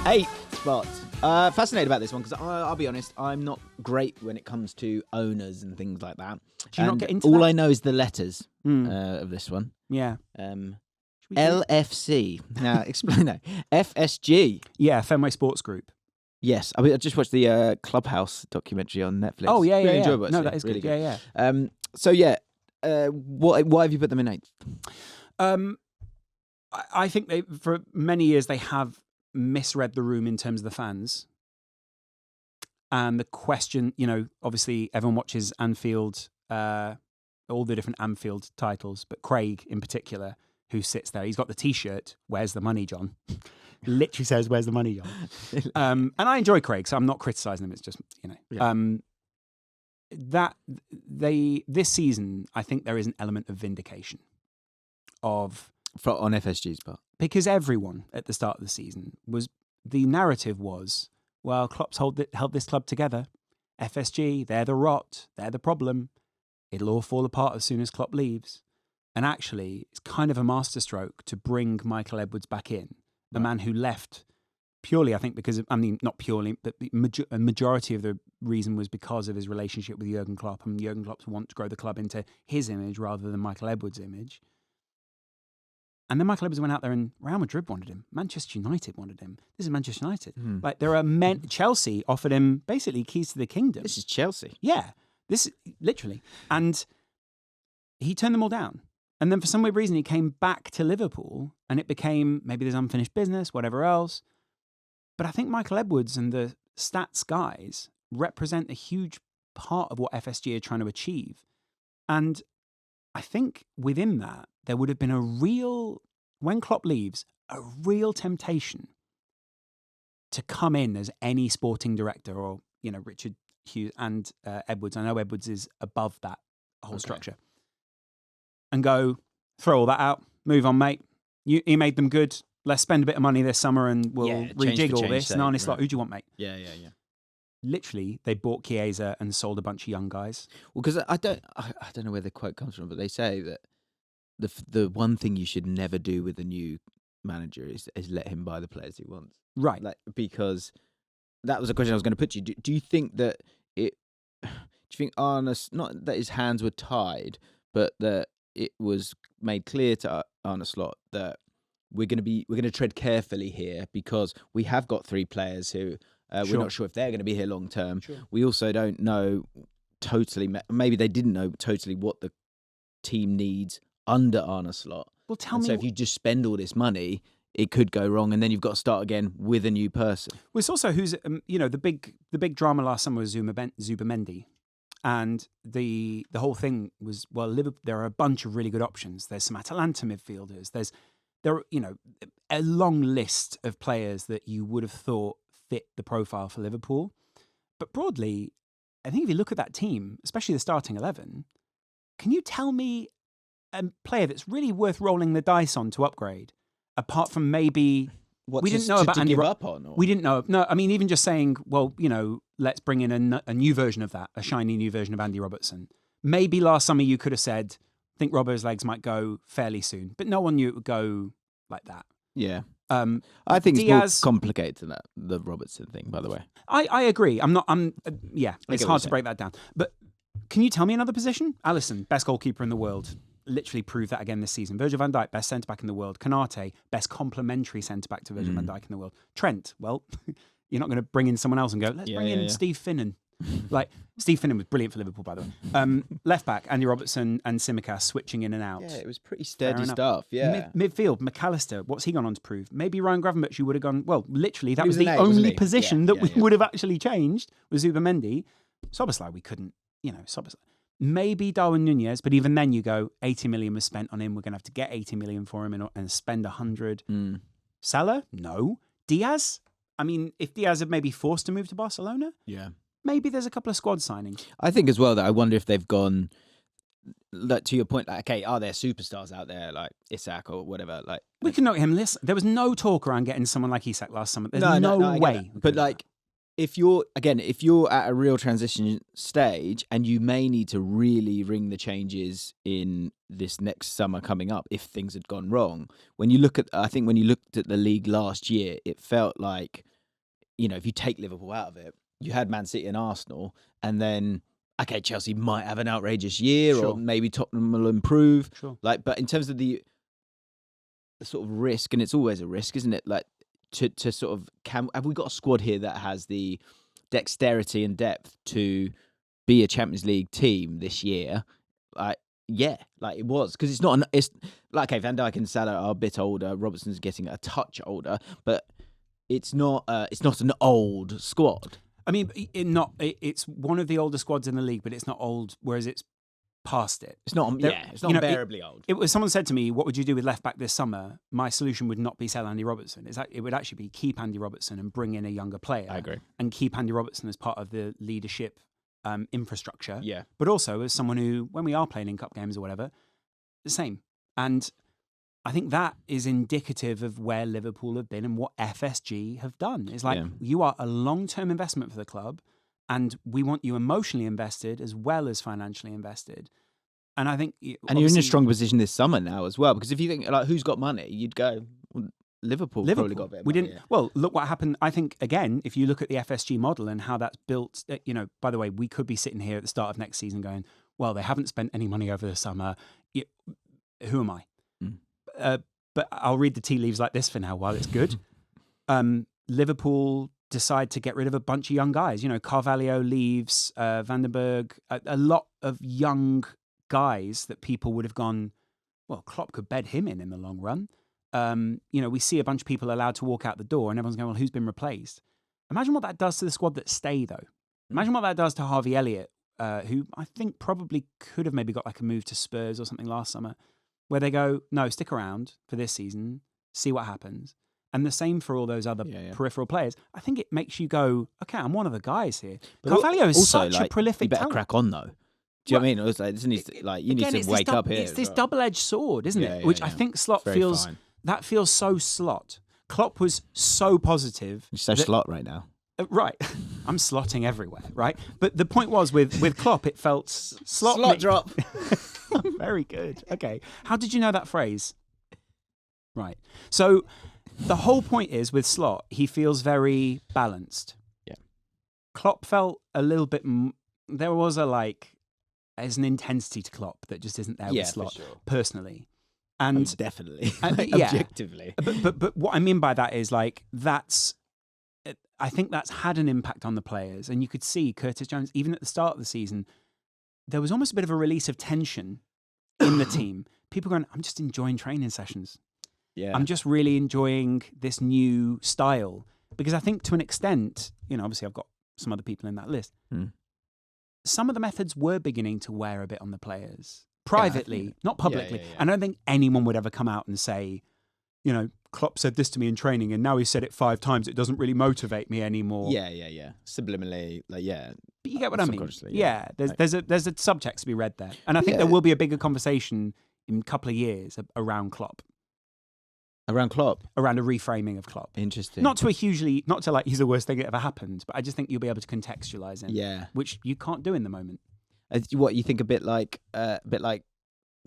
Eighth spot. Fascinated about this one because I'll be honest, I'm not great when it comes to owners and things like that.
Do you not get into
all
that?
I know is the letters of this one.
Yeah.
LFC. Now, explain that. FSG.
Yeah, Fenway Sports Group.
Yes. I just watched the Clubhouse documentary on Netflix.
Oh, yeah,
really
yeah.
enjoyable,
No,
actually.
that is
really
good. Yeah,
yeah. So, yeah, why have you put them in 8th?
I think for many years they have misread the room in terms of the fans. And the question, obviously everyone watches Anfield, all the different Anfield titles, but Craig in particular, who sits there, he's got the T-shirt, "Where's the money, John?" Literally says, "Where's the money, John?" And I enjoy Craig, so I'm not criticising him. It's just, this season, I think there is an element of vindication
on FSG's part.
Because everyone at the start of the season the narrative was, well, Klopp's held this club together. FSG, they're the rot, they're the problem. It'll all fall apart as soon as Klopp leaves. And actually, it's kind of a masterstroke to bring Michael Edwards back in, the man who left purely, I think, because not purely, but a majority of the reason was because of his relationship with Jurgen Klopp, and Jurgen Klopp want to grow the club into his image rather than Michael Edwards' image. And then Michael Edwards went out there and Real Madrid wanted him. Manchester United wanted him. This is Manchester United. Like, there are Chelsea offered him basically keys to the kingdom.
This is Chelsea.
Yeah. This literally. And he turned them all down. And then for some weird reason, he came back to Liverpool and it became, maybe there's unfinished business, whatever else. But I think Michael Edwards and the stats guys represent a huge part of what FSG are trying to achieve. And I think within that, there would have been when Klopp leaves, a real temptation to come in as any sporting director or, Richard Hughes and Edwards. I know Edwards is above that whole structure. And go, throw all that out, move on, mate. You made them good. Let's spend a bit of money this summer and we'll rejig all this. And Arne Slot, who do you want, mate?
Yeah.
Literally, they bought Chiesa and sold a bunch of young guys.
Well, because I don't know where the quote comes from, but they say that the one thing you should never do with a new manager is let him buy the players he wants.
Right.
Because that was a question I was going to put to you. Do you think that Arne, not that his hands were tied, but that it was made clear to Arne Slot that we're going to tread carefully here because we have got 3 players who we're not sure if they're going to be here long term.
Sure.
We also don't know totally. Maybe they didn't know totally what the team needs under Arne Slot.
Well, tell me.
So if you just spend all this money, it could go wrong, and then you've got to start again with a new person.
Well, it's also who's the big drama last summer was Zubimendi, and the whole thing was, well, there are a bunch of really good options. There's some Atalanta midfielders. There are a long list of players that you would have thought fit the profile for Liverpool. But broadly, I think if you look at that team, especially the starting 11, can you tell me a player that's really worth rolling the dice on to upgrade, apart from maybe we didn't know about
to
Andy
give
Ro-
up on. Or?
We didn't know. No, I mean, even just saying, well, let's bring in a new version of that, a shiny new version of Andy Robertson. Maybe last summer you could have said, I think Robbo's legs might go fairly soon, but no one knew it would go like that.
Yeah. I think
Diaz,
it's more complicated than that, the Robertson thing, by the way.
I agree. It's hard to break that down. But can you tell me another position? Alisson, best goalkeeper in the world. Literally proved that again this season. Virgil van Dijk, best centre-back in the world. Konate, best complementary centre-back to Virgil van Dijk in the world. Trent, well, you're not going to bring in someone else and go, let's bring in Steve Finnan. Like, Steve Finnan was brilliant for Liverpool, by the way. Left-back, Andy Robertson and Tsimikas switching in and out.
Yeah, it was pretty steady stuff, yeah.
Midfield, McAllister, what's he gone on to prove? Maybe Ryan Gravenberch, you would have gone, well, literally, that was the only position that we would have actually changed was Zubimendi. Szoboszlai, we couldn't, Szoboszlai. Maybe Darwin Nunez, but even then you go, 80 million was spent on him. We're going to have to get 80 million for him and spend 100. Salah? No. Diaz? I mean, if Diaz had maybe forced to move to Barcelona, maybe there's a couple of squad signings.
I think as well that I wonder if they've gone, like, to your point, like, okay, are there superstars out there like Isak or whatever? Like,
we can knock him. Listen, there was no talk around getting someone like Isak last summer. There's no way.
But like, if you're at a real transition stage and you may need to really ring the changes in this next summer coming up if things had gone wrong, when you looked at the league last year, it felt like, if you take Liverpool out of it, you had Man City and Arsenal, and then, okay, Chelsea might have an outrageous year, or maybe Tottenham will improve.
Sure.
Like, but in terms of the sort of risk, and it's always a risk, isn't it? Like, to sort of, have we got a squad here that has the dexterity and depth to be a Champions League team this year? Like, yeah, like it was, because it's not it's like, okay, Van Dijk and Salah are a bit older, Robertson's getting a touch older, but it's not an old squad.
I mean, it's one of the older squads in the league, but it's not old, whereas it's past it.
It's not unbearably old.
Someone said to me, what would you do with left back this summer? My solution would not be sell Andy Robertson. It would actually be keep Andy Robertson and bring in a younger player.
I agree.
And keep Andy Robertson as part of the leadership infrastructure.
Yeah.
But also as someone who, when we are playing in cup games or whatever, the same. And I think that is indicative of where Liverpool have been and what FSG have done. It's like, you are a long-term investment for the club, and we want you emotionally invested as well as financially invested. And I think...
And you're in a strong position this summer now as well, because if you think, like, who's got money, you'd go, well, Liverpool probably got a bit of money.
Well, look what happened. I think, again, if you look at the FSG model and how that's built, by the way, we could be sitting here at the start of next season going, well, they haven't spent any money over the summer. Who am I? But I'll read the tea leaves like this for now while it's good. Liverpool decide to get rid of a bunch of young guys. Carvalho leaves, Vandenberg, a lot of young guys that people would have gone, well, Klopp could bed him in the long run. We see a bunch of people allowed to walk out the door and everyone's going, well, who's been replaced? Imagine what that does to the squad that stay, though. Imagine what that does to Harvey Elliott, who I think probably could have maybe got like a move to Spurs or something last summer, where they go, no, stick around for this season, see what happens. And the same for all those other peripheral players. I think it makes you go, okay, I'm one of the guys here. Carvalho is also, such a prolific
You better
talent.
crack on, though. Do you know what I mean? It's like, this needs to, like, you need to wake up here.
It's this double-edged sword, isn't it? Which I think Slot feels, that feels so Slot. Klopp was so positive.
You're so Slot right now.
Right. I'm slotting everywhere, right? But the point was with Klopp, it felt
Slot drop.
Very good. Okay. How did you know that phrase? Right. So the whole point is with Slot, he feels very balanced.
Yeah.
Klopp felt a little bit, there was there's an intensity to Klopp that just isn't there with Slot, personally. And
definitely. Objectively.
But what I mean by that is I think that's had an impact on the players. And you could see Curtis Jones, even at the start of the season, there was almost a bit of a release of tension in the team. People going, I'm just enjoying training sessions.
Yeah.
I'm just really enjoying this new style. Because I think to an extent, obviously I've got some other people in that list. Some of the methods were beginning to wear a bit on the players. Privately, not publicly.
Yeah.
I don't think anyone would ever come out and say, Klopp said this to me in training and now he said it 5 times. It doesn't really motivate me anymore.
Yeah. Subliminally,
But you get what I mean.
Yeah.
There's a subtext to be read there. And I think there will be a bigger conversation in a couple of years around Klopp.
Around Klopp?
Around a reframing of Klopp.
Interesting.
Not to like he's the worst thing that ever happened, but I just think you'll be able to contextualise him.
Yeah.
Which you can't do in the moment.
What you think a bit like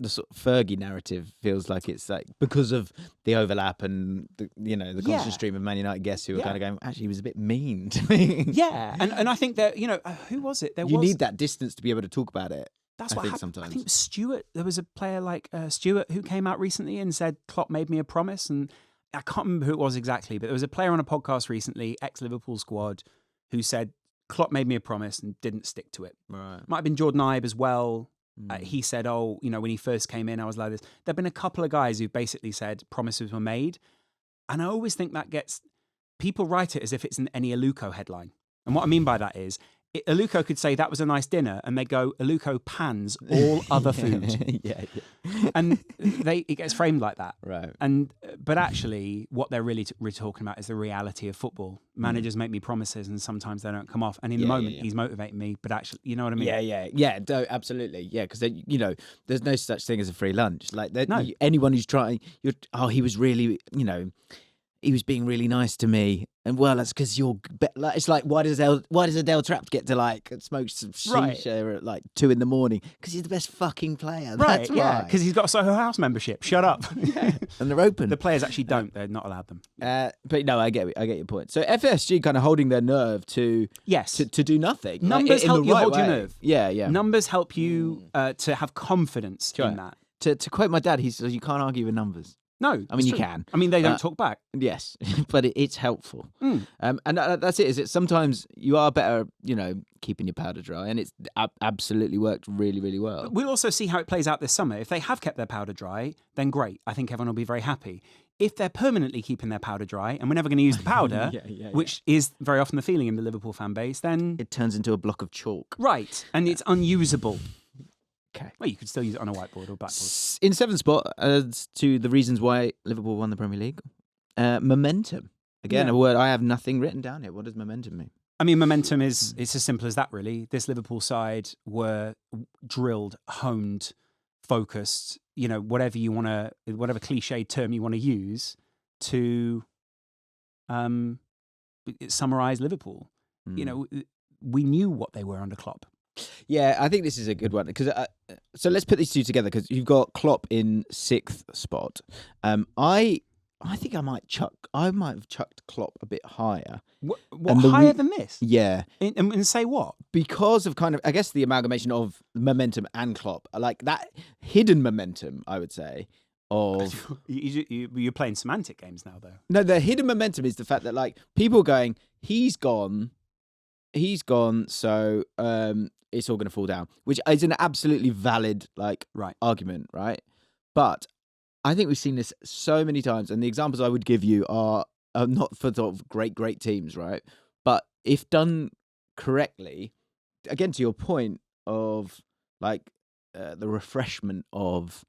the sort of Fergie narrative feels like it's like because of the overlap and the constant stream of Man United guests who were kind of going, actually, he was a bit mean to me.
Yeah, and I think that who was it?
You need that distance to be able to talk about it.
That's
what
I think
sometimes.
I think Stewart. There was a player like Stewart who came out recently and said Klopp made me a promise, and I can't remember who it was exactly, but there was a player on a podcast recently, ex-Liverpool squad, who said Klopp made me a promise and didn't stick to it.
Right.
Might have been Jordan Ibe as well. He said, when he first came in, I was like this. There have been a couple of guys who basically said promises were made. And I always think that people write it as if it's an Eni Aluko headline. And what I mean by that is, Aluko could say that was a nice dinner, and they go, Aluko pans all other food.
Yeah.
And it gets framed like that.
Right.
But actually, what they're really talking about is the reality of football. Managers make me promises, and sometimes they don't come off. And in the moment, he's motivating me. But actually, you know what I mean?
Yeah. Absolutely. Yeah, because there's no such thing as a free lunch. Like anyone who's trying, he was really, he was being really nice to me, and that's because you're. It's like why does Adele Trapp get to like smoke some shisha at like 2 a.m? Because he's the best fucking player.
Right?
That's
yeah,
why.
because he's got a Soho House membership. Shut up.
And they're open.
The players actually don't. They're not allowed them.
But no, I get your point. So FSG kind of holding their nerve to do nothing.
Numbers help you hold your nerve.
Yeah.
Numbers help you to have confidence in that.
To quote my dad, he says you can't argue with numbers.
No,
I mean you can.
I mean they don't talk back.
Yes, but it's helpful. And that's it. Is it sometimes you are better, keeping your powder dry, and it's absolutely worked really, really well.
We'll also see how it plays out this summer. If they have kept their powder dry, then great. I think everyone will be very happy. If they're permanently keeping their powder dry, and we're never going to use the powder, which is very often the feeling in the Liverpool fan base, then
it turns into a block of chalk.
Right, and it's unusable.
Okay.
Well, you could still use it on a whiteboard or blackboard.
In 7th spot, as to the reasons why Liverpool won the Premier League, momentum. Again, a word I have nothing written down here. What does momentum mean?
I mean, momentum it's as simple as that, really. This Liverpool side were drilled, honed, focused, whatever cliched term you want to use to summarise Liverpool. We knew what they were under Klopp.
Yeah, I think this is a good one because so let's put these two together because you've got Klopp in 6th spot. I think I might have chucked Klopp a bit higher.
What higher than this?
Yeah,
and say what? Because
of kind of I guess the amalgamation of momentum and Klopp, like that hidden momentum, I would say. Of
you're playing semantic games now, though.
No, the hidden momentum is the fact that like people are going, he's gone, so it's all going to fall down, which is an absolutely valid argument, right? But I think we've seen this so many times, and the examples I would give you are not for sort of great teams, right? But if done correctly, again to your point of like the refreshment of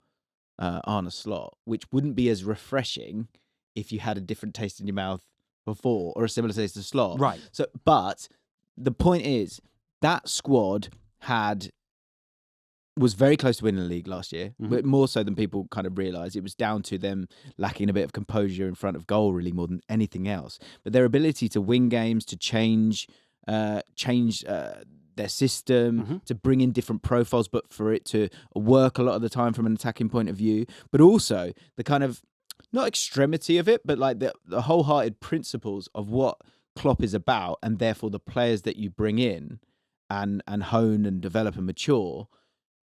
Arne Slot, which wouldn't be as refreshing if you had a different taste in your mouth before or a similar taste to Slot,
right?
So, but the point is that squad was very close to winning the league last year, but more so than people kind of realise. It was down to them lacking a bit of composure in front of goal, really, more than anything else. But their ability to win games, to change their system, to bring in different profiles, but for it to work a lot of the time from an attacking point of view, but also the kind of, not extremity of it, but like the wholehearted principles of what Klopp is about, and therefore the players that you bring in and hone and develop and mature.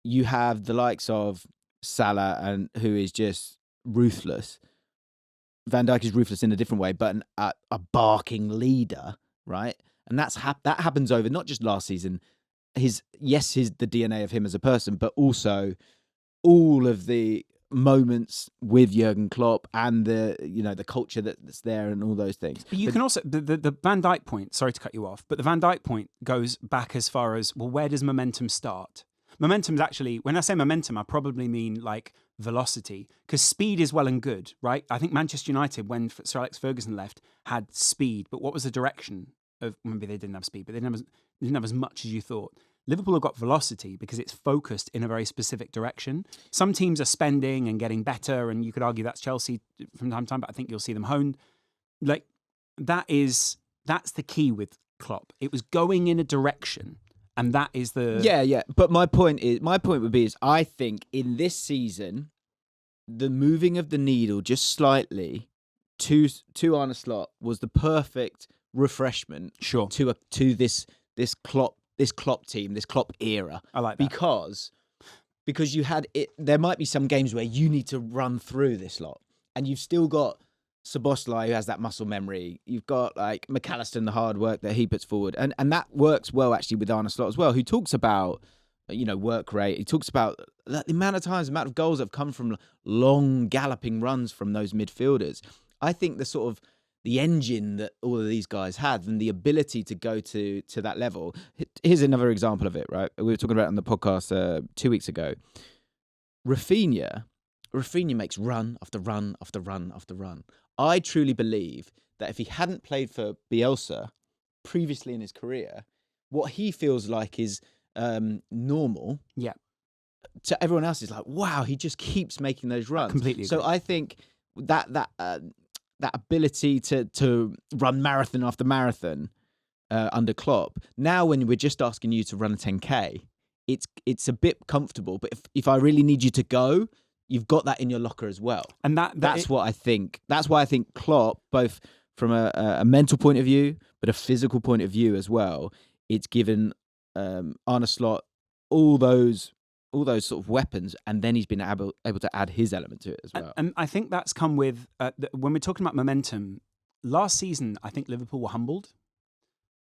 You have the likes of Salah, and who is just ruthless. Van Dijk is ruthless in a different way, but a barking leader, right? And that happens over not just last season. The DNA of him as a person, but also all of the moments with Jurgen Klopp and the culture that's there and all those things.
But you can also the Van Dijk point. Sorry to cut you off, but the Van Dijk point goes back as far as, well, where does momentum start? Momentum's actually, when I say momentum, I probably mean like velocity, because speed is well and good, right? I think Manchester United, when Sir Alex Ferguson left, had speed, but what was the direction of? Maybe they didn't have speed, but they didn't have as much as you thought. Liverpool have got velocity because it's focused in a very specific direction. Some teams are spending and getting better, and you could argue that's Chelsea from time to time, but I think you'll see them honed. Like, that's the key with Klopp. It was going in a direction, and that is the...
Yeah. But my point would be I think in this season, the moving of the needle just slightly to Arne Slot was the perfect refreshment to this Klopp team, this Klopp era.
I like that.
Because you had it. There might be some games where you need to run through this lot, and you've still got Szoboszlai, who has that muscle memory. You've got like McAllister, the hard work that he puts forward, and that works well actually with Arne Slot as well, who talks about work rate. He talks about the amount of goals that have come from long galloping runs from those midfielders. I think the engine that all of these guys had and the ability to go to that level. Here's another example of it, right? We were talking about it on the podcast 2 weeks ago. Rafinha makes run after run after run after run. I truly believe that if he hadn't played for Bielsa previously in his career, what he feels like is normal.
Yeah.
To everyone else is like, wow, he just keeps making those runs.
Completely.
So I think that ability to run marathon after marathon under Klopp. Now, when we're just asking you to run a 10K, it's a bit comfortable. But if I really need you to go, you've got that in your locker as well. And that's what I think. That's why I think Klopp, both from a mental point of view, but a physical point of view as well, it's given Arne Slot all those sort of weapons, and then he's been able to add his element to it as well.
And I think that's come with, when we're talking about momentum, last season, I think Liverpool were humbled.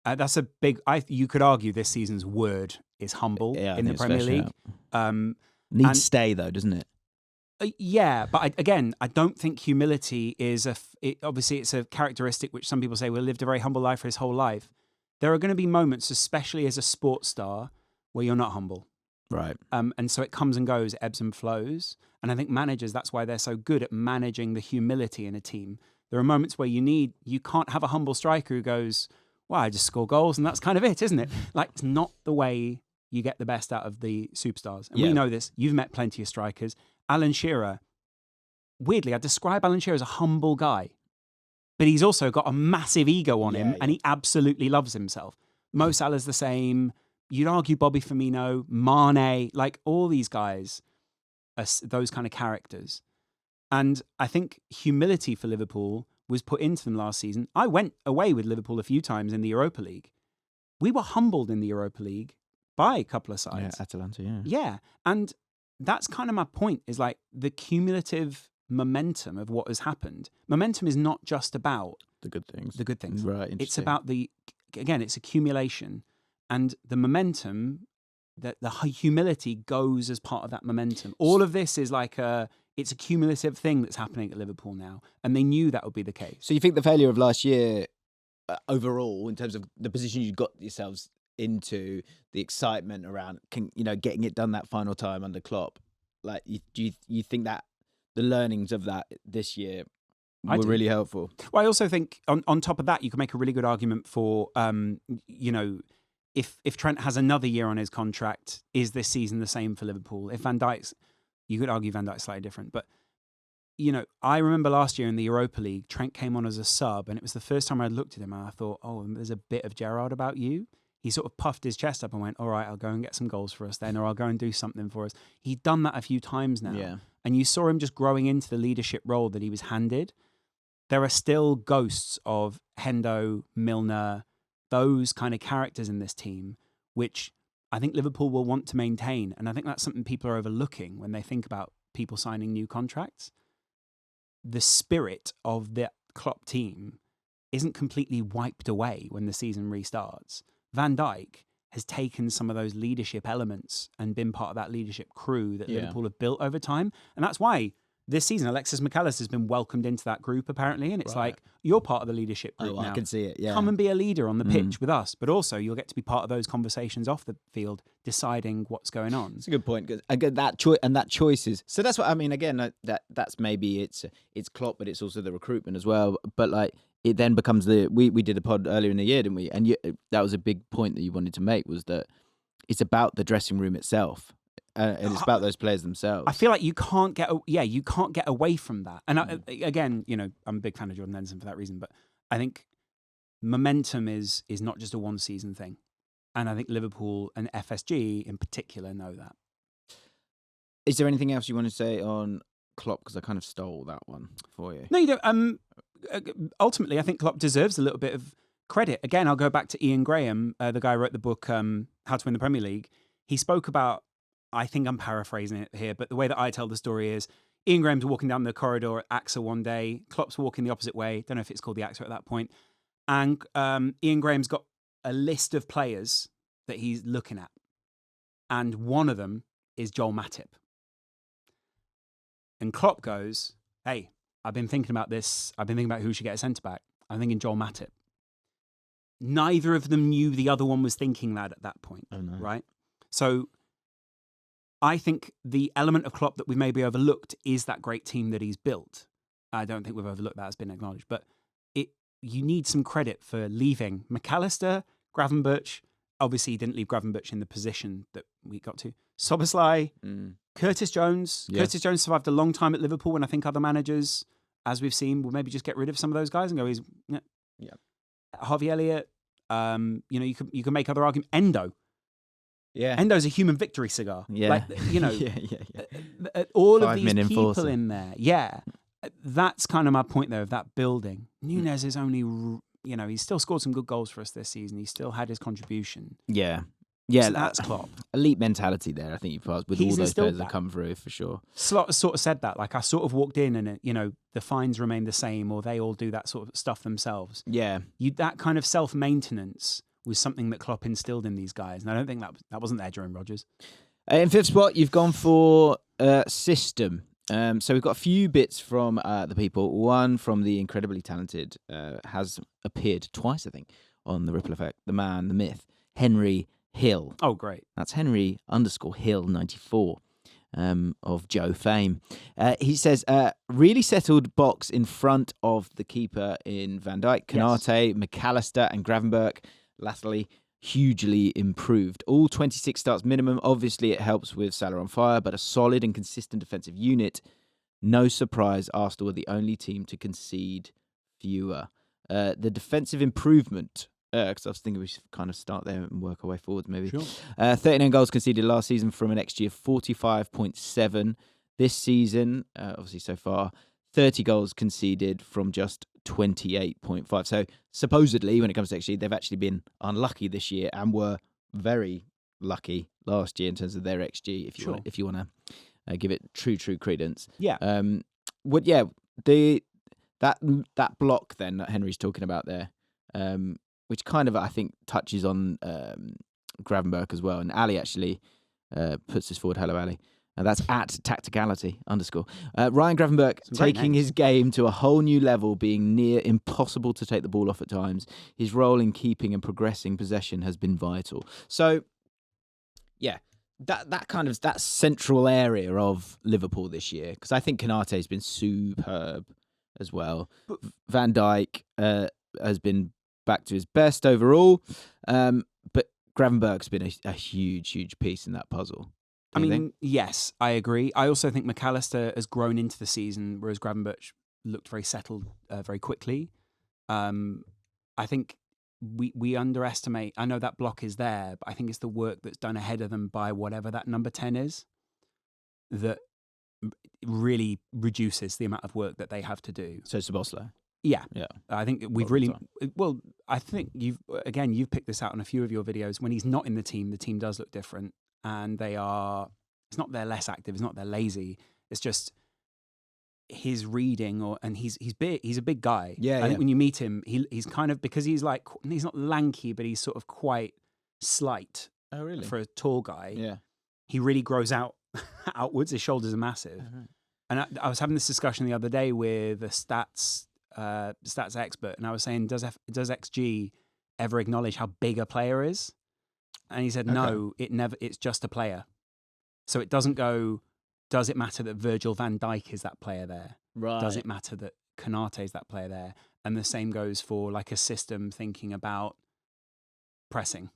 That's a big, you could argue this season's word is humble in the Premier League.
Needs stay though, doesn't it?
Yeah, but I don't think humility is obviously it's a characteristic which some people say, well, lived a very humble life for his whole life. There are going to be moments, especially as a sports star, where you're not humble.
Right.
And so it comes and goes, ebbs and flows. And I think managers, that's why they're so good at managing the humility in a team. There are moments where you can't have a humble striker who goes, well, I just score goals and that's kind of it, isn't it? Like, it's not the way you get the best out of the superstars. And we know this. You've met plenty of strikers. Alan Shearer, weirdly, I describe Alan Shearer as a humble guy, but he's also got a massive ego on him and he absolutely loves himself. Mo Salah's the same. You'd argue Bobby Firmino, Mane, like all these guys are those kind of characters. And I think humility for Liverpool was put into them last season. I went away with Liverpool a few times in the Europa League. We were humbled in the Europa League by a couple of sides.
Yeah, Atalanta,
Yeah. And that's kind of my point, is like the cumulative momentum of what has happened. Momentum is not just about
the good things.
Right. It's about it's accumulation. And the momentum, that the humility goes as part of that momentum. All of this is like it's a cumulative thing that's happening at Liverpool now. And they knew that would be the case.
So you think the failure of last year overall, in terms of the position you got yourselves into, the excitement around getting it done that final time under Klopp, like do you think that the learnings of that this year were really helpful?
Well, I also think on top of that, you can make a really good argument for if Trent has another year on his contract, is this season the same for Liverpool? If Van Dijk's, you could argue Van Dijk's slightly different, but I remember last year in the Europa League, Trent came on as a sub, and it was the first time I looked at him and I thought, oh, there's a bit of Gerrard about you. He sort of puffed his chest up and went, all right, I'll go and get some goals for us then, or I'll go and do something for us. He'd done that a few times now.
Yeah.
And you saw him just growing into the leadership role that he was handed. There are still ghosts of Hendo, Milner, those kind of characters in this team, which I think Liverpool will want to maintain. And I think that's something people are overlooking when they think about people signing new contracts. The spirit of the Klopp team isn't completely wiped away when the season restarts. Van Dijk has taken some of those leadership elements and been part of that leadership crew that Liverpool have built over time. And that's why this season, Alexis McAllister has been welcomed into that group, apparently. And it's like, you're part of the leadership group now.
I can see it, yeah.
Come and be a leader on the pitch with us. But also, you'll get to be part of those conversations off the field, deciding what's going on.
It's a good point. Again, that choice is... So that's what I mean. Again, that's maybe it's Klopp, but it's also the recruitment as well. But like, it then becomes we did a pod earlier in the year, didn't we? And that was a big point that you wanted to make, was that it's about the dressing room itself. And it's about those players themselves.
I feel like you can't get away from that. And again, I'm a big fan of Jordan Henderson for that reason, but I think momentum is not just a one season thing. And I think Liverpool and FSG in particular know that.
Is there anything else you want to say on Klopp? Because I kind of stole that one for you.
No, you don't. Ultimately, I think Klopp deserves a little bit of credit. Again, I'll go back to Ian Graham, the guy who wrote the book How to Win the Premier League. He spoke about, I think I'm paraphrasing it here, but the way that I tell the story is Ian Graham's walking down the corridor at AXA one day. Klopp's walking the opposite way. Don't know if it's called the AXA at that point. And Ian Graham's got a list of players that he's looking at. And one of them is Joel Matip. And Klopp goes, hey, I've been thinking about this. I've been thinking about who should get a centre-back. I'm thinking Joel Matip. Neither of them knew the other one was thinking that at that point, right? So I think the element of Klopp that we maybe overlooked is that great team that he's built. I don't think we've overlooked that. It's been acknowledged. But you need some credit for leaving McAllister, Gravenberch. Obviously, he didn't leave Gravenberch in the position that we got to. Szoboszlai, Curtis Jones. Yeah. Curtis Jones survived a long time at Liverpool, and I think other managers, as we've seen, will maybe just get rid of some of those guys and go, Harvey Elliott. You can make other arguments. Endo. Yeah. Endo's a human victory cigar. Yeah. All of these people in there. Yeah. That's kind of my point there of that building. Nunes is only, he's still scored some good goals for us this season. He still had his contribution.
Yeah. Yeah,
so that's Klopp.
Elite mentality there, I think you've passed with all those players that come through, for sure.
Slot has sort of said that. Like, I sort of walked in and, the fines remain the same, or they all do that sort of stuff themselves.
Yeah.
That kind of self-maintenance was something that Klopp instilled in these guys. And I don't think that wasn't there during Rodgers.
In fifth spot, you've gone for system. So we've got a few bits from the people. One from the incredibly talented, has appeared twice, I think, on The Ripple Effect. The man, the myth, Henry Hill.
Oh, great.
That's Henry_Hill 94 of Joe fame. He says, really settled box in front of the keeper in Van Dijk, Konate, McAllister and Gravenberch. Latterly, hugely improved. All 26 starts minimum. Obviously, it helps with Salah on fire, but a solid and consistent defensive unit. No surprise, Arsenal were the only team to concede fewer. The defensive improvement, because I was thinking we should kind of start there and work our way forwards maybe.
Sure.
39 goals conceded last season from an XG of 45.7. This season, obviously so far, 30 goals conceded from just 28.5. So supposedly, when it comes to XG, they've actually been unlucky this year and were very lucky last year in terms of their XG. If you want to give it true credence.
Yeah.
That block then that Henry's talking about there, which kind of I think touches on Gravenberch as well, and Ali actually puts this forward. Hello, Ali. That's at tacticality_. Ryan Gravenberch taking his game to a whole new level, being near impossible to take the ball off at times. His role in keeping and progressing possession has been vital. So, yeah, that central area of Liverpool this year, because I think Konate's been superb as well. Van Dijk has been back to his best overall, but Gravenberch's been a huge piece in that puzzle.
I mean, yes, I agree. I also think McAllister has grown into the season, whereas Gravenberch looked very settled very quickly. I think we underestimate. I know that block is there, but I think it's the work that's done ahead of them by whatever that number 10 is that really reduces the amount of work that they have to do.
So Szoboszlai.
Yeah. I think we've really... Well, I think you've picked this out in a few of your videos. When he's not in the team does look different. And it's not they're less active, it's not they're lazy. It's just his reading, and he's big. He's a big guy. I think when you meet him, he's kind of, because he's not lanky, but he's sort of quite slight.
Oh, really?
For a tall guy.
Yeah.
He really grows outwards. His shoulders are massive. Uh-huh. And I was having this discussion the other day with a stats expert, and I was saying, does XG ever acknowledge how big a player is? And he said, no, it never. It's just a player. So it doesn't go, does it matter that Virgil van Dijk is that player there?
Right.
Does it matter that Konate is that player there? And the same goes for like a system thinking about pressing.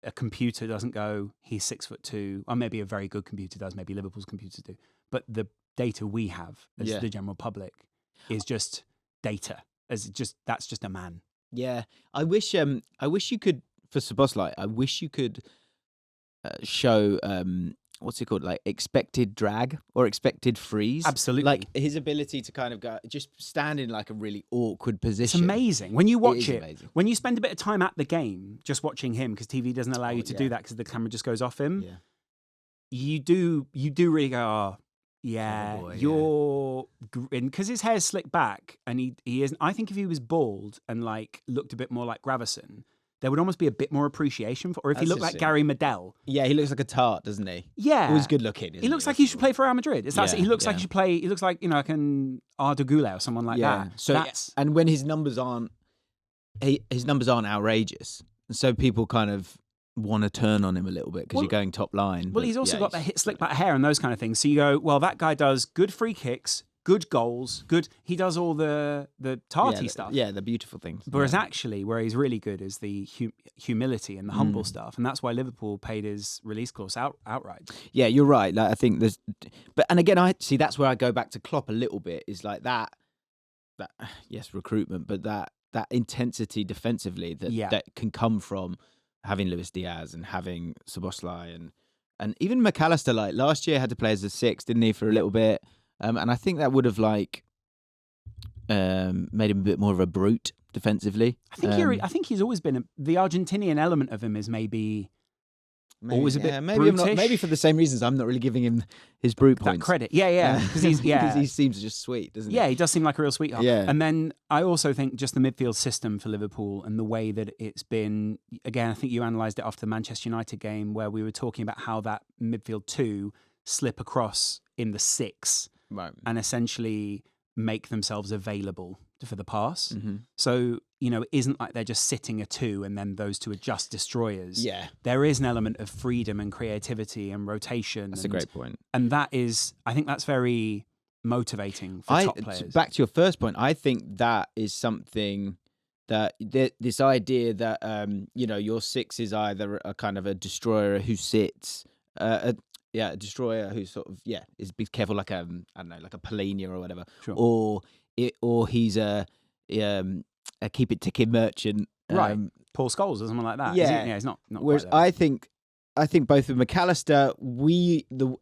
a computer doesn't go, he's 6'2", or maybe a very good computer does, maybe Liverpool's computers do. But the data we have as the general public is just data. That's just a man.
Yeah, I wish you could, for Szoboszlai, I wish you could show what's it called, like expected drag or expected freeze.
Absolutely,
like his ability to kind of go just stand in like a really awkward position.
It's amazing when you watch it.
Amazing.
When you spend a bit of time at the game just watching him, because TV doesn't allow you to do that because the camera just goes off him.
Yeah.
You do really go, oh, yeah,
boy,
you're, because his hair's slicked back, and he isn't. I think if he was bald and like looked a bit more like Gravison, there would almost be a bit more appreciation for, or if he looked like Gary Medel.
Yeah, he looks like a tart, doesn't he?
Yeah.
He was good looking.
He looks like he should play for Real Madrid. He looks like he should play, he looks like, like an Arda Güler or someone like that.
So and when his numbers aren't outrageous, so people kind of want to turn on him a little bit because you're going top line.
Well, he's also got that slick back hair and those kind of things. So you go, well, that guy does good free kicks, good goals, good. He does all the tarty stuff.
Yeah, the beautiful things.
Whereas actually, where he's really good is the humility and the humble stuff, and that's why Liverpool paid his release clause outright.
Yeah, you're right. Like, I think there's, and again, I see that's where I go back to Klopp a little bit. Is like that yes, recruitment, but that intensity defensively that can come from having Luis Diaz and having Szoboszlai and even McAllister. Like last year, had to play as a 6, didn't he, for a little bit? And I think that would have like made him a bit more of a brute defensively.
I think he's always been the Argentinian element of him is maybe always a bit brutish.
Maybe for the same reasons I'm not really giving him his brute points.
That credit. Yeah. Because
he seems just sweet, doesn't he?
Yeah, he does seem like a real sweetheart.
Yeah.
And then I also think just the midfield system for Liverpool and the way that it's been, again, I think you analysed it after the Manchester United game where we were talking about how that midfield 2 slip across in the 6 and essentially make themselves available for the pass. Mm-hmm. So, it isn't like they're just sitting a 2 and then those 2 are just destroyers.
Yeah.
There is an element of freedom and creativity and rotation.
That's a great point.
And that is, I think that's very motivating for top players.
Back to your first point, I think that is something that this idea that, your 6 is either a kind of a destroyer who sits, a destroyer who sort of, is be careful like I don't know, like a Polina or whatever.
Sure.
Or he's a keep it ticking merchant.
Right. Paul Scholes or something like that.
Yeah.
He's not
Whereas
quite there.
I think both of McAllister,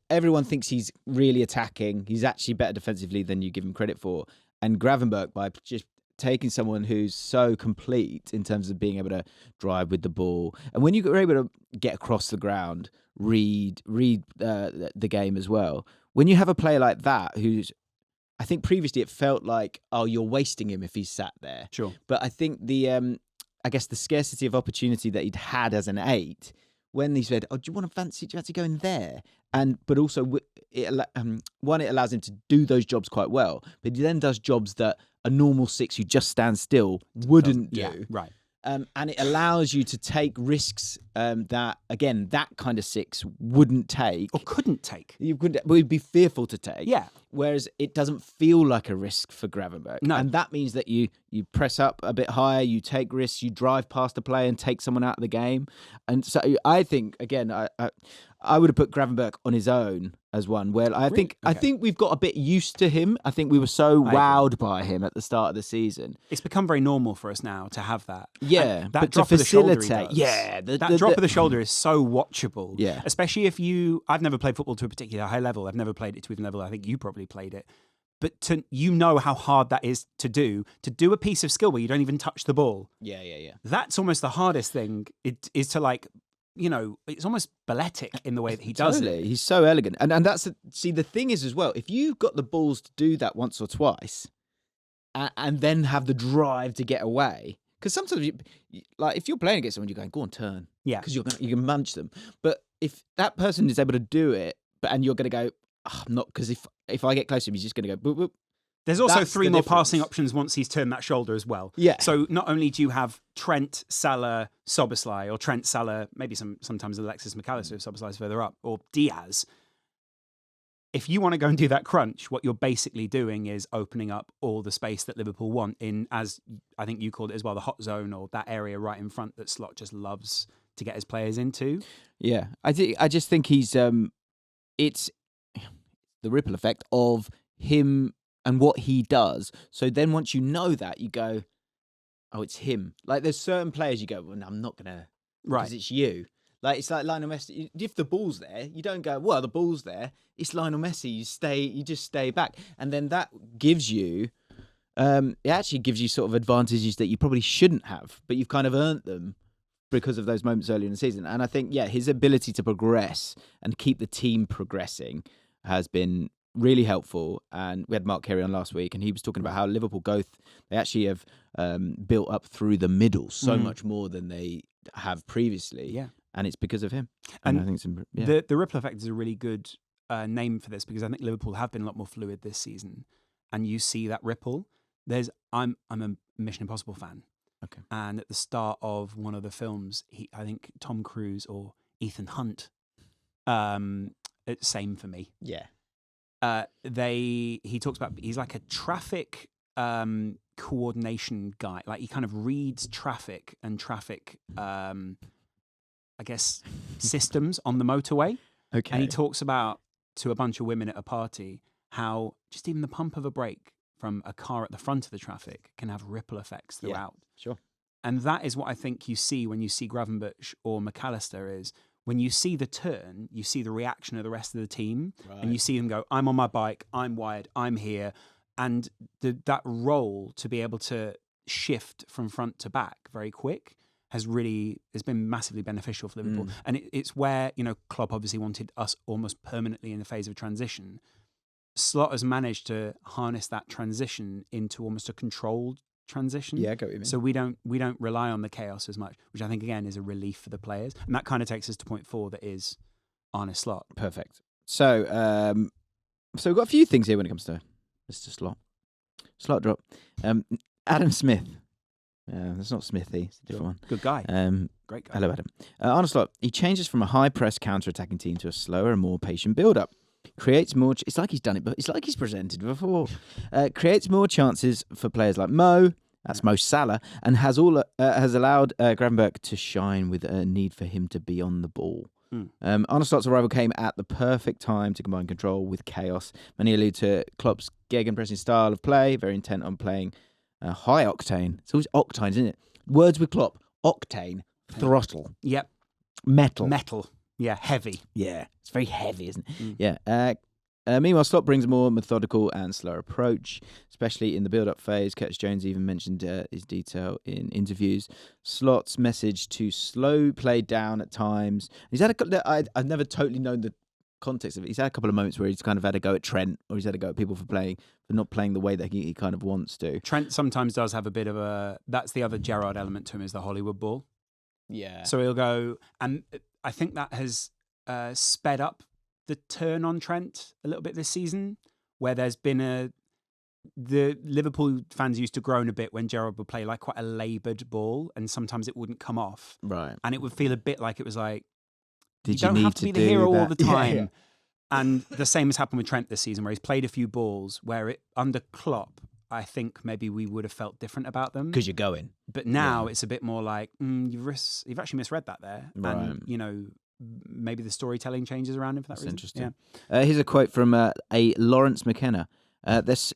everyone thinks he's really attacking. He's actually better defensively than you give him credit for. And Gravenberch, by just taking someone who's so complete in terms of being able to drive with the ball, and when you're able to get across the ground, read the game as well. When you have a player like that, who's, I think previously it felt like, oh, you're wasting him if he's sat there.
Sure.
But I think the scarcity of opportunity that he'd had as an 8, when he said, oh, do you fancy going there? But also, it allows him to do those jobs quite well. But he then does jobs that a normal 6 who just stands still wouldn't do.
Yeah, right.
And it allows you to take risks that, again, that kind of 6 wouldn't take.
Or couldn't take.
We'd be fearful to take.
Yeah.
Whereas it doesn't feel like a risk for Gravenberch.
No.
And that means that you press up a bit higher, you take risks, you drive past the play and take someone out of the game. And so I think, again, I would have put Gravenberch on his own as one. Where I think we've got a bit used to him. I think we were so wowed by him at the start of the season.
It's become very normal for us now to have that.
Yeah,
and that
but
drop
to
of the shoulder
facilitate,
that drop of the shoulder is so watchable.
Yeah,
especially if I've never played football to a particular high level. I've never played it to even level. I think you probably played it. But how hard that is to do a piece of skill where you don't even touch the ball.
Yeah.
That's almost the hardest thing. It is to like, it's almost balletic in the way that he does it.
He's so elegant. And that's, the thing is as well, if you've got the balls to do that once or twice and then have the drive to get away, because sometimes, if you're playing against someone, you're going, go on, turn.
Yeah.
Because you can munch them. But if that person is able to do it, and you're going to go, I'm not, because if I get close to him, he's just going to go, boop, boop.
There's also 3 more passing options once he's turned that shoulder as well.
Yeah.
So not only do you have Trent, Salah, Szoboszlai, or Trent, Salah, maybe sometimes Alexis McAllister if Szoboszlai's further up, or Diaz. if you want to go and do that crunch, what you're basically doing is opening up all the space that Liverpool want in, as I think you called it as well, the hot zone, or that area right in front that Slot just loves to get his players into.
Yeah, I just think he's it's the ripple effect of him and what he does. So then once you know that, you go, oh, it's him. Like there's certain players you go, well, no, I'm not gonna, because it's you. Like it's like Lionel Messi. If the ball's there, you don't go, well, the ball's there. It's Lionel Messi. You just stay back, and then that gives you, it actually gives you sort of advantages that you probably shouldn't have, but you've kind of earned them because of those moments earlier in the season. And I think, his ability to progress and keep the team progressing has been really helpful. And we had Mark Carey on last week, and he was talking about how Liverpool they actually have built up through the middle so much more than they have previously.
Yeah.
And it's because of him.
And
I think
the ripple effect is a really good name for this, because I think Liverpool have been a lot more fluid this season, and you see that ripple. I'm a Mission Impossible fan.
Okay.
And at the start of one of the films, I think Tom Cruise or Ethan Hunt, same for me.
Yeah.
He talks about, he's like a traffic coordination guy. Like he kind of reads traffic and traffic, I guess, systems on the motorway.
Okay.
And he talks about, to a bunch of women at a party, how just even the pump of a brake from a car at the front of the traffic can have ripple effects throughout.
Yeah, sure.
And that is what I think you see when you see Gravenberch or McAllister, is when you see the turn, you see the reaction of the rest of the team, and you see them go, I'm on my bike, I'm wired, I'm here. And that role to be able to shift from front to back very quick has been massively beneficial for Liverpool. And it's where, Klopp obviously wanted us almost permanently in a phase of transition. Slot has managed to harness that transition into almost a controlled transition.
Yeah, I get what you mean.
So we don't rely on the chaos as much, which I think again is a relief for the players. And that kind of takes us to point 4, that is Arne Slot.
Perfect. So we've got a few things here when it comes to Mr. Slot. Slot drop. Adam Smith. That's not Smithy. It's a different one.
Good guy. Great guy.
Hello, Adam. Arne Slot. He changes from a high press counter-attacking team to a slower and more patient build-up. Creates more. It's like he's done it, but it's like he's presented before. Creates more chances for players like Mo. That's Mo Salah, and has allowed Gravenberch to shine with a need for him to be on the ball. Arne Slot's arrival came at the perfect time to combine control with chaos. Many allude to Klopp's gegenpressing style of play, very intent on playing high octane. It's always octane, isn't it? Words with Klopp: octane, throttle,
Yep,
metal.
Yeah, heavy.
Yeah, it's very heavy, isn't it? Yeah. Meanwhile, Slot brings a more methodical and slower approach, especially in the build-up phase. Curtis Jones even mentioned his detail in interviews. Slot's message to slow play down at times. He's had I've never totally known the context of it. He's had a couple of moments where he's kind of had a go at Trent, or he's had a go at people for not playing the way that he kind of wants to.
Trent sometimes does have a bit of that's the other Gerrard element to him, is the Hollywood ball.
Yeah.
So he'll go, and I think that has sped up the turn on Trent a little bit this season, where there's been the Liverpool fans used to groan a bit when Gerrard would play like quite a laboured ball, and sometimes it wouldn't come off.
Right.
And it would feel a bit like it was like,
you
don't have to be the hero all the time.
Yeah.
And the same has happened with Trent this season, where he's played a few balls where under Klopp, I think maybe we would have felt different about them.
Because you're going.
But now it's a bit more like, you've actually misread that there.
Right.
And, maybe the storytelling changes around him for that reason.
Interesting. Yeah. Here's a quote from a Lawrence McKenna.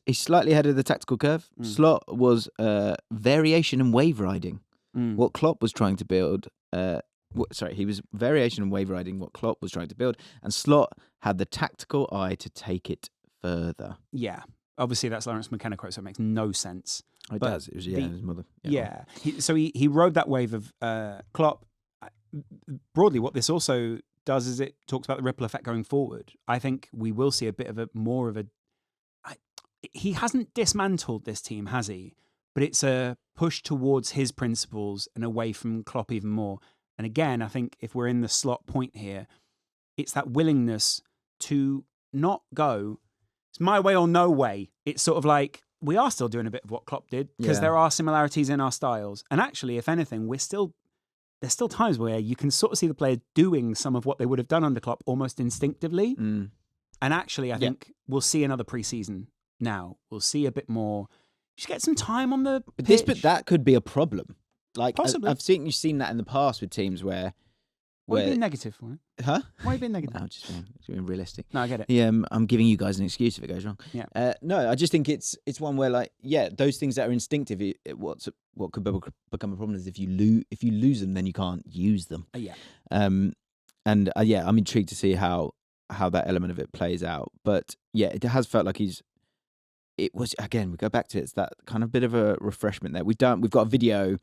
He's slightly ahead of the tactical curve. Slot was variation and wave riding. What Klopp was trying to build... he was variation and wave riding what Klopp was trying to build, and Slot had the tactical eye to take it further.
Yeah. Obviously, that's Lawrence McKenna quote, so it makes no sense.
It does. It was, his mother.
Yeah. He rode that wave of Klopp. Broadly, what this also does is it talks about the ripple effect going forward. I think we will see a bit of he hasn't dismantled this team, has he? But it's a push towards his principles and away from Klopp even more. And again, I think if we're in the Slot point here, it's that willingness to not go, it's my way or no way. It's sort of like, we are still doing a bit of what Klopp did, because there are similarities in our styles. And actually, if anything, there's still times where you can sort of see the player doing some of what they would have done under Klopp almost instinctively. And actually, I think we'll see another pre-season now. We'll see a bit more. Just get some time on the pitch.
But that could be a problem. Like,
Possibly.
I've seen that in the past with teams where...
Why are you being negative for it?
Huh?
Why are you being negative?
No, just being realistic.
No, I get it.
Yeah, I'm giving you guys an excuse if it goes wrong.
Yeah.
No, I just think it's one where, like, those things that are instinctive, what could become a problem is if you lose them, then you can't use them.
Yeah.
And I'm intrigued to see how that element of it plays out. But yeah, it has felt like it was, again, we go back to it, it's that kind of bit of a refreshment there. We've got a video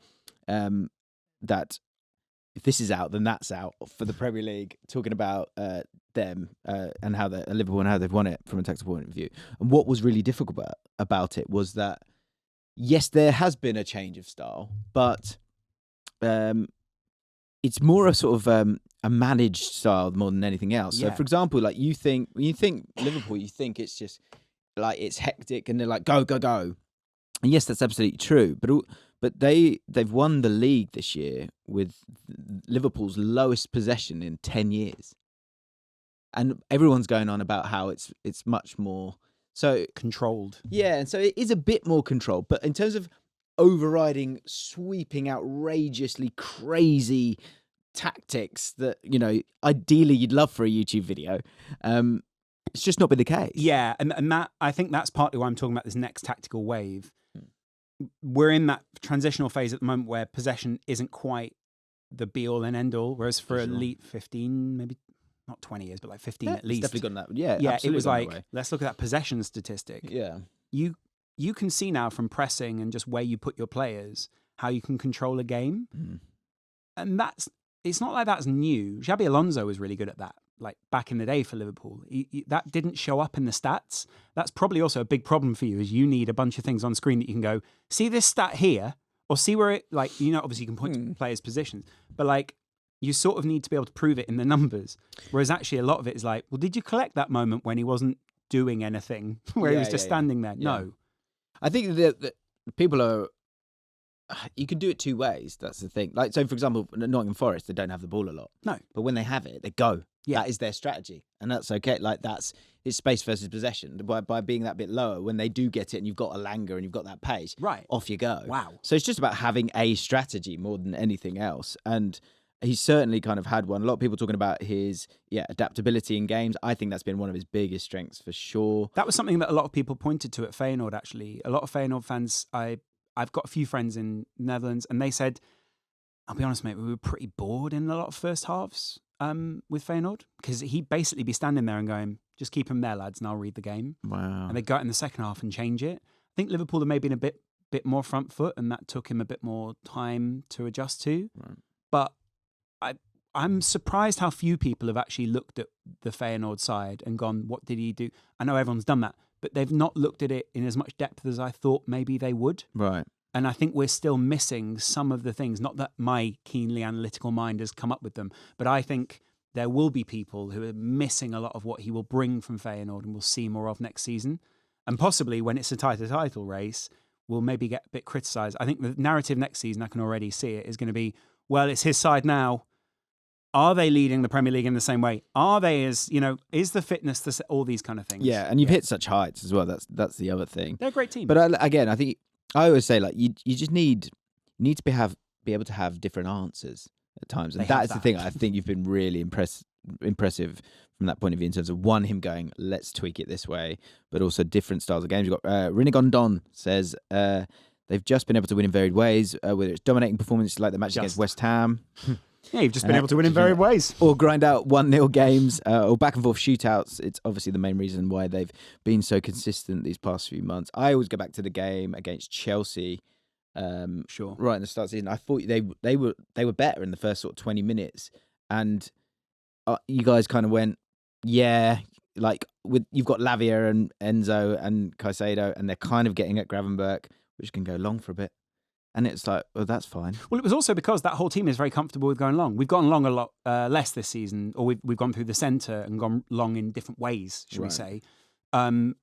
that, if this is out, then that's out, for the Premier League, talking about them and how Liverpool and how they've won it from a tactical point of view. And what was really difficult about it was that, yes, there has been a change of style, but it's more a sort of a managed style more than anything else.
Yeah.
So, for example, like when you think Liverpool, you think it's just like it's hectic and they're like go go go. And yes, that's absolutely true. But they've won the league this year with Liverpool's lowest possession in 10 years, and everyone's going on about how it's much more so
controlled.
Yeah, and so it is a bit more controlled. But in terms of overriding, sweeping, outrageously crazy tactics that, you know, ideally you'd love for a YouTube video, it's just not been the case.
Yeah, and that, I think that's partly why I'm talking about this next tactical wave. We're in that transitional phase at the moment where possession isn't quite the be-all and end-all, whereas for elite 15, maybe not 20 years, but like 15 at least.
It's definitely gone that. Yeah,
yeah. It was
gone that
like,
way.
let's look at that possession statistic.
Yeah,
you can see now from pressing and just where you put your players how you can control a game, and it's not like that's new. Xabi Alonso was really good at that. Like back in the day for Liverpool, that didn't show up in the stats. That's probably also a big problem for you, is you need a bunch of things on screen that you can go, see this stat here, or see where it, like, you know, obviously you can point to players' positions, but like you sort of need to be able to prove it in the numbers. Whereas actually a lot of it is like, well, did you collect that moment when he wasn't doing anything, where he was just standing there?
Yeah.
No.
I think that people are... You can do it two ways. That's the thing. Like, so for example, Nottingham Forest, they don't have the ball a lot.
No.
But when they have it, they go.
Yeah.
That is their strategy. And that's okay. Like, it's space versus possession. By being that bit lower, when they do get it and you've got Elanga and you've got that pace,
Right.
off you go.
Wow.
So it's just about having a strategy more than anything else. And he's certainly kind of had one. A lot of people talking about his adaptability in games. I think that's been one of his biggest strengths for sure.
That was something that a lot of people pointed to at Feyenoord, actually. A lot of Feyenoord fans, I've got a few friends in the Netherlands, and they said, I'll be honest, mate, we were pretty bored in a lot of first halves with Feyenoord, because he'd basically be standing there and going, just keep him there, lads, and I'll read the game.
Wow.
And they'd go out in the second half and change it. I think Liverpool have maybe been a bit more front foot, and that took him a bit more time to adjust to. Right. But I'm surprised how few people have actually looked at the Feyenoord side and gone, what did he do? I know everyone's done that, but they've not looked at it in as much depth as I thought maybe they would.
Right.
And I think we're still missing some of the things, not that my keenly analytical mind has come up with them, but I think there will be people who are missing a lot of what he will bring from Feyenoord and we'll see more of next season. And possibly when it's a title race, we'll maybe get a bit criticised. I think the narrative next season, I can already see it, is going to be, well, it's his side now. Are they leading the Premier League in the same way? Are they is the fitness, all these kind of things?
Yeah, and you've hit such heights as well. That's the other thing.
They're a great team.
But again, I think I always say, like, you just need to be able to have different answers at times, and that is the thing. I think you've been really impressive from that point of view in terms of him going, let's tweak it this way, but also different styles of games. You've got Rinigondon says they've just been able to win in varied ways, whether it's dominating performances like the match against West Ham.
Yeah, you've just been able to win in varied ways.
Or grind out 1-0 games, or back and forth shootouts. It's obviously the main reason why they've been so consistent these past few months. I always go back to the game against Chelsea.
Sure.
Right in the start of the season, I thought they were better in the first sort of 20 minutes, and you guys kind of went, yeah, like you've got Lavia and Enzo and Caicedo, and they're kind of getting at Gravenberch, which can go long for a bit. And it's like, well, that's fine.
Well, it was also because that whole team is very comfortable with going long. We've gone long a lot less this season, or we've gone through the centre and gone long in different ways, should we say. And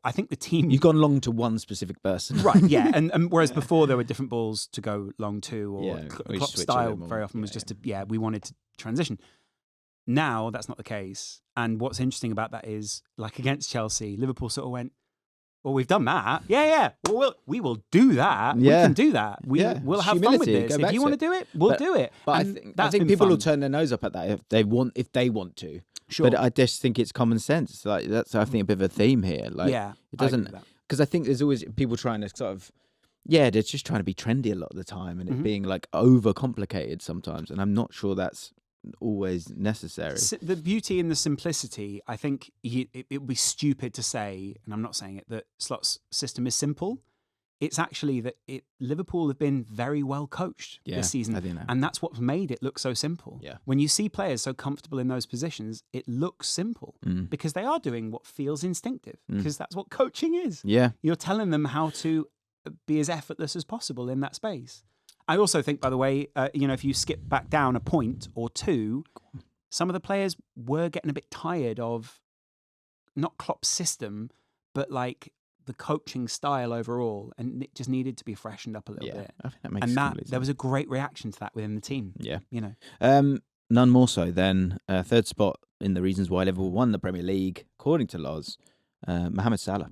I think the team...
You've gone long to one specific person.
Right, yeah. And whereas before there were different balls to go long to, or Klopp's style very often was just we wanted to transition. Now that's not the case. And what's interesting about that is, like against Chelsea, Liverpool sort of went, well, we've done that. Yeah. Well, we will do that.
Yeah.
We can do that. We'll have fun with this. If you want to do it, we'll do it.
But I think people will turn their nose up at that if they want to.
Sure.
But I just think it's common sense. Like that's, I think, a bit of a theme here. Like, it doesn't, because I think there's always people trying to sort of, they're just trying to be trendy a lot of the time, and it being like overcomplicated sometimes. And I'm not sure that's always necessary.
The beauty in the simplicity, I think it would be stupid to say, and I'm not saying it, that Slot's system is simple. It's actually that Liverpool have been very well coached this season, and that's what's made it look so simple.
Yeah.
When you see players so comfortable in those positions, it looks simple because they are doing what feels instinctive, because that's what coaching is.
Yeah,
you're telling them how to be as effortless as possible in that space. I also think, by the way, if you skip back down a point or two, some of the players were getting a bit tired of not Klopp's system, but like the coaching style overall, and it just needed to be freshened up a little bit.
I think that makes sense.
There was a great reaction to that within the team.
Yeah,
none
more so than third spot in the reasons why Liverpool won the Premier League, according to Loz, Mohamed Salah.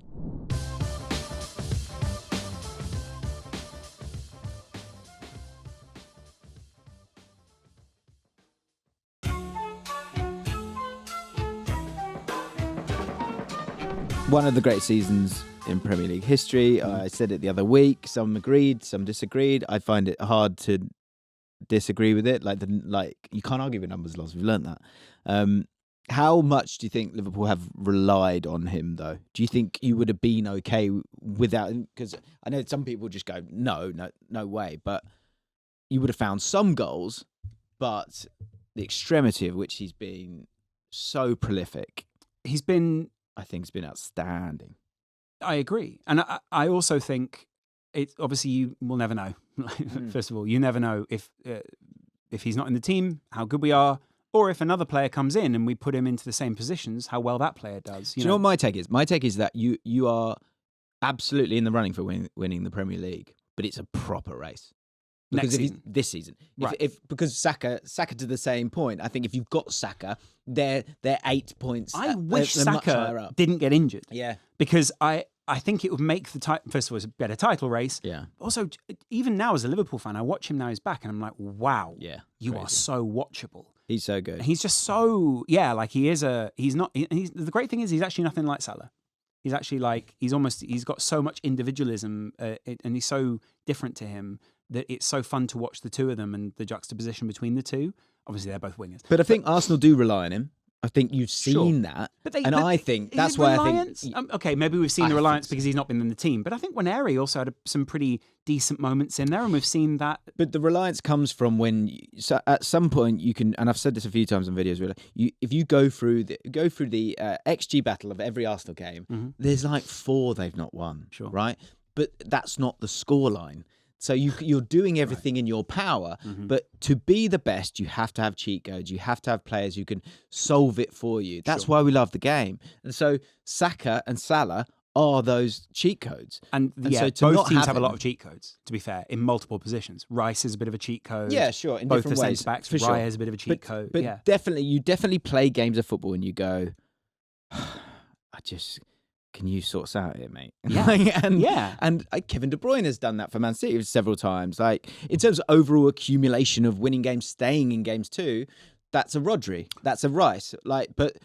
One of the great seasons in Premier League history. I said it the other week. Some agreed, some disagreed. I find it hard to disagree with it. Like you can't argue with numbers, Loz. We've learned that. How much do you think Liverpool have relied on him, though? Do you think you would have been okay without him? Because I know some people just go, no way. But you would have found some goals, but the extremity of which he's been so prolific. I think it's been outstanding.
I agree. And I also think obviously you will never know. First of all, you never know if he's not in the team, how good we are, or if another player comes in and we put him into the same positions, how well that player does.
Do you know what my take is? My take is that you are absolutely in the running for winning the Premier League, but it's a proper race. Because this season,
right?
Because Saka to the same point. I think if you've got Saka, they're 8 points.
I wish Saka didn't get injured.
Yeah,
because I think it would make first of all, it's a better title race.
Yeah.
Also, even now as a Liverpool fan, I watch him now. He's back, and I'm like, wow.
Yeah.
You are so watchable.
He's so good.
He's just so like he is He's not. The great thing is he's actually nothing like Salah. He's actually he's got so much individualism, and he's so different to him that it's so fun to watch the two of them and the juxtaposition between the two. Obviously, they're both wingers.
But I think Arsenal do rely on him. I think you've seen that. I think that's why
reliance? I think... okay, maybe we've seen the reliance because he's not been in the team. But I think Waneri also had some pretty decent moments in there, and we've seen that.
But the reliance comes from so at some point you can, and I've said this a few times on videos, really, if you go through the XG battle of every Arsenal game, there's like 4 they've not won, right? But that's not the scoreline. So you're doing everything in your power, but to be the best, you have to have cheat codes. You have to have players who can solve it for you. That's why we love the game. And so Saka and Salah are those cheat codes.
And so both teams have a lot of cheat codes, to be fair, in multiple positions. Rice is a bit of a cheat code.
Yeah, sure. In
both
different
the
ways.
Centre-backs, Raya is a bit of a cheat code.
But you definitely play games of football and you go, can you sort us out here, mate?
Yeah.
And Kevin De Bruyne has done that for Man City several times. Like, in terms of overall accumulation of winning games, staying in games too, that's a Rodri, that's a Rice. Like, but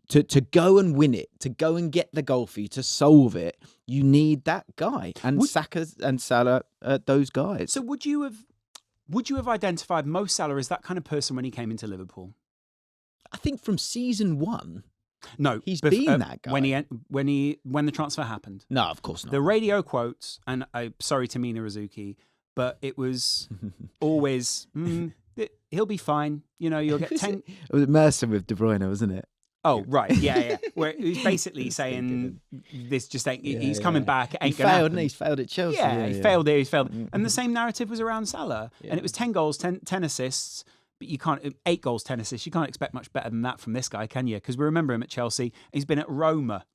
to go and win it, to go and get the goal for you, to solve it, you need that guy. And Saka and Salah are those guys.
So would you have identified Mo Salah as that kind of person when he came into Liverpool?
I think from season 1.
No,
he's been that guy
when the transfer happened.
No, of course not.
The radio quotes, and I'm sorry to Mina Rizuki, but it was always he'll be fine. You'll get 10.
It was Mercer with De Bruyne, wasn't it?
Oh right, yeah. Where he was basically saying this just ain't. He's coming back. It ain't
gonna
happen.
He's failed at Chelsea.
He failed there. He's failed, and the same narrative was around Salah, and it was 10 goals, 10 assists. But you can't 8 goals, 10 assists. You can't expect much better than that from this guy, can you? Because we remember him at Chelsea. He's been at Roma.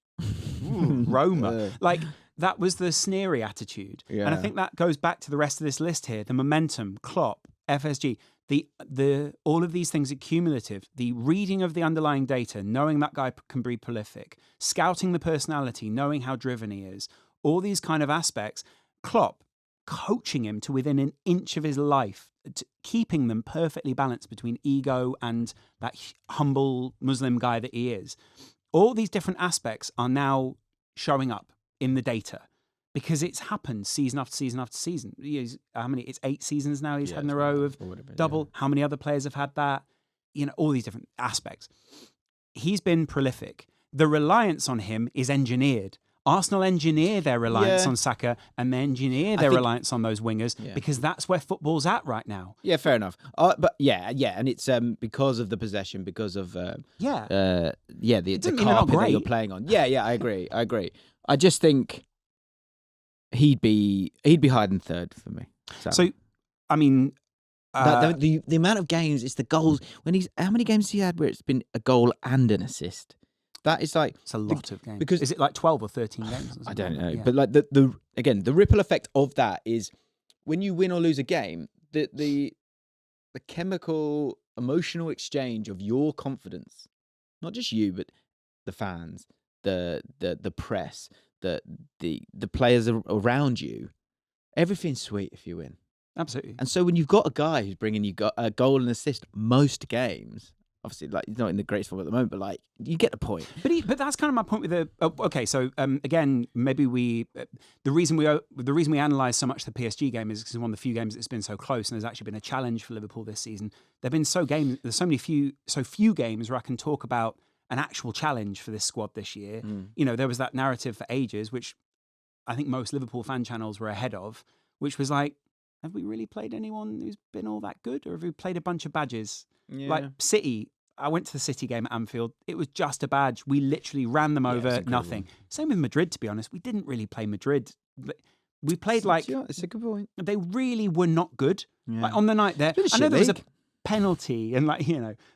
Roma. Like, that was the sneery attitude. Yeah. And I think that goes back to the rest of this list here. The momentum, Klopp, FSG, the all of these things are cumulative. The reading of the underlying data, knowing that guy can be prolific, scouting the personality, knowing how driven he is, all these kind of aspects. Klopp coaching him to within an inch of his life, keeping them perfectly balanced between ego and that humble Muslim guy that he is. All these different aspects are now showing up in the data because it's happened season after season after season. It's 8 seasons now he's had in a row of double. Yeah. How many other players have had that? All these different aspects. He's been prolific. The reliance on him is engineered. Arsenal engineer their reliance on Saka and they engineer their reliance on those wingers because that's where football's at right now.
Yeah, fair enough. But and it's because of the possession, because of the carpet that you're playing on. Yeah, I agree. I just think he'd be higher than third for me.
So I mean,
the amount of games, it's the goals. How many games has he had where it's been a goal and an assist? That is like
it's a lot of games. Because is it like 12 or 13 games?
I don't know, but like the ripple effect of that is when you win or lose a game, the chemical emotional exchange of your confidence, not just you but the fans, the press, the players around you, everything's sweet if you win.
Absolutely.
And so when you've got a guy who's bringing you a goal and assist most games. Obviously, like he's not in the greatest form at the moment, but like you get the point.
But that's kind of my point with the. Okay, so again, maybe the reason we analyse so much the PSG game is because it's one of the few games that's been so close, and there's actually been a challenge for Liverpool this season. There's so few games where I can talk about an actual challenge for this squad this year. There was that narrative for ages, which I think most Liverpool fan channels were ahead of, which was like, have we really played anyone who's been all that good, or have we played a bunch of badges? Yeah. Like City, I went to the City game at Anfield. It was just a badge. We literally ran them over, nothing. Same with Madrid, to be honest. We didn't really play Madrid. We played
it's a good point.
They really were not good. Yeah. Like on the night there, I know there was a penalty and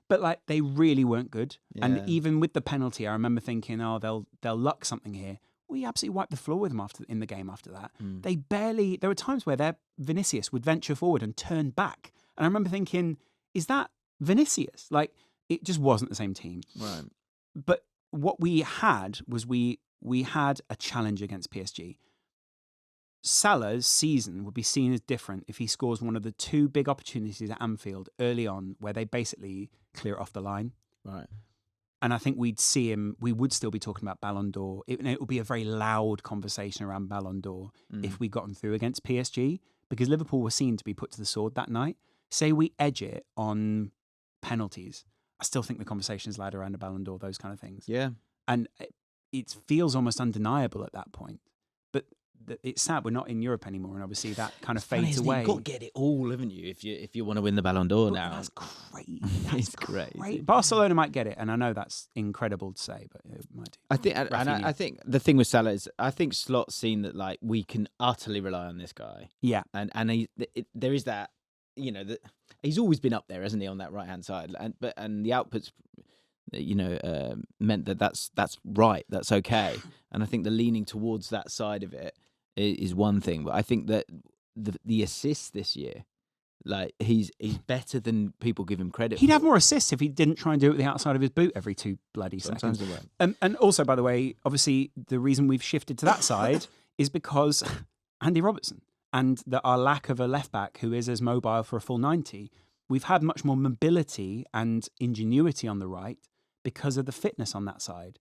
but they really weren't good. Yeah. And even with the penalty, I remember thinking, they'll luck something here. We absolutely wiped the floor with them in the game after that. They barely. There were times where Vinicius would venture forward and turn back, and I remember thinking, is that Vinicius? Like, it just wasn't the same team.
Right.
But what we had was we had a challenge against PSG. Salah's season would be seen as different if he scores one of the 2 big opportunities at Anfield early on where they basically clear it off the line.
Right.
And I think we would still be talking about Ballon d'Or. It would be a very loud conversation around Ballon d'Or if we'd gotten through against PSG, because Liverpool were seen to be put to the sword that night. Say we edge it on penalties, I still think the conversation is loud around a Ballon d'Or, those kind of things.
Yeah.
And it feels almost undeniable at that point. But it's sad we're not in Europe anymore, and obviously that kind of fades away.
You've got to get it all, haven't you, if you want to win the Ballon d'Or now.
That's crazy.
It's crazy.
Barcelona might get it, and I know that's incredible to say, but it might do.
I think the thing with Salah is, I think Slot's seen that we can utterly rely on this guy.
Yeah.
And there is that, that he's always been up there, hasn't he, on that right hand side, and the outputs, meant that's right, that's okay, and I think the leaning towards that side of it is one thing, but I think that the assists this year, he's better than people give him credit.
He'd have more assists if he didn't try and do it with the outside of his boot every 2 bloody seconds. And also, by the way, obviously the reason we've shifted to that side is because Andy Robertson and our lack of a left back who is as mobile for a full 90. We've had much more mobility and ingenuity on the right because of the fitness on that side.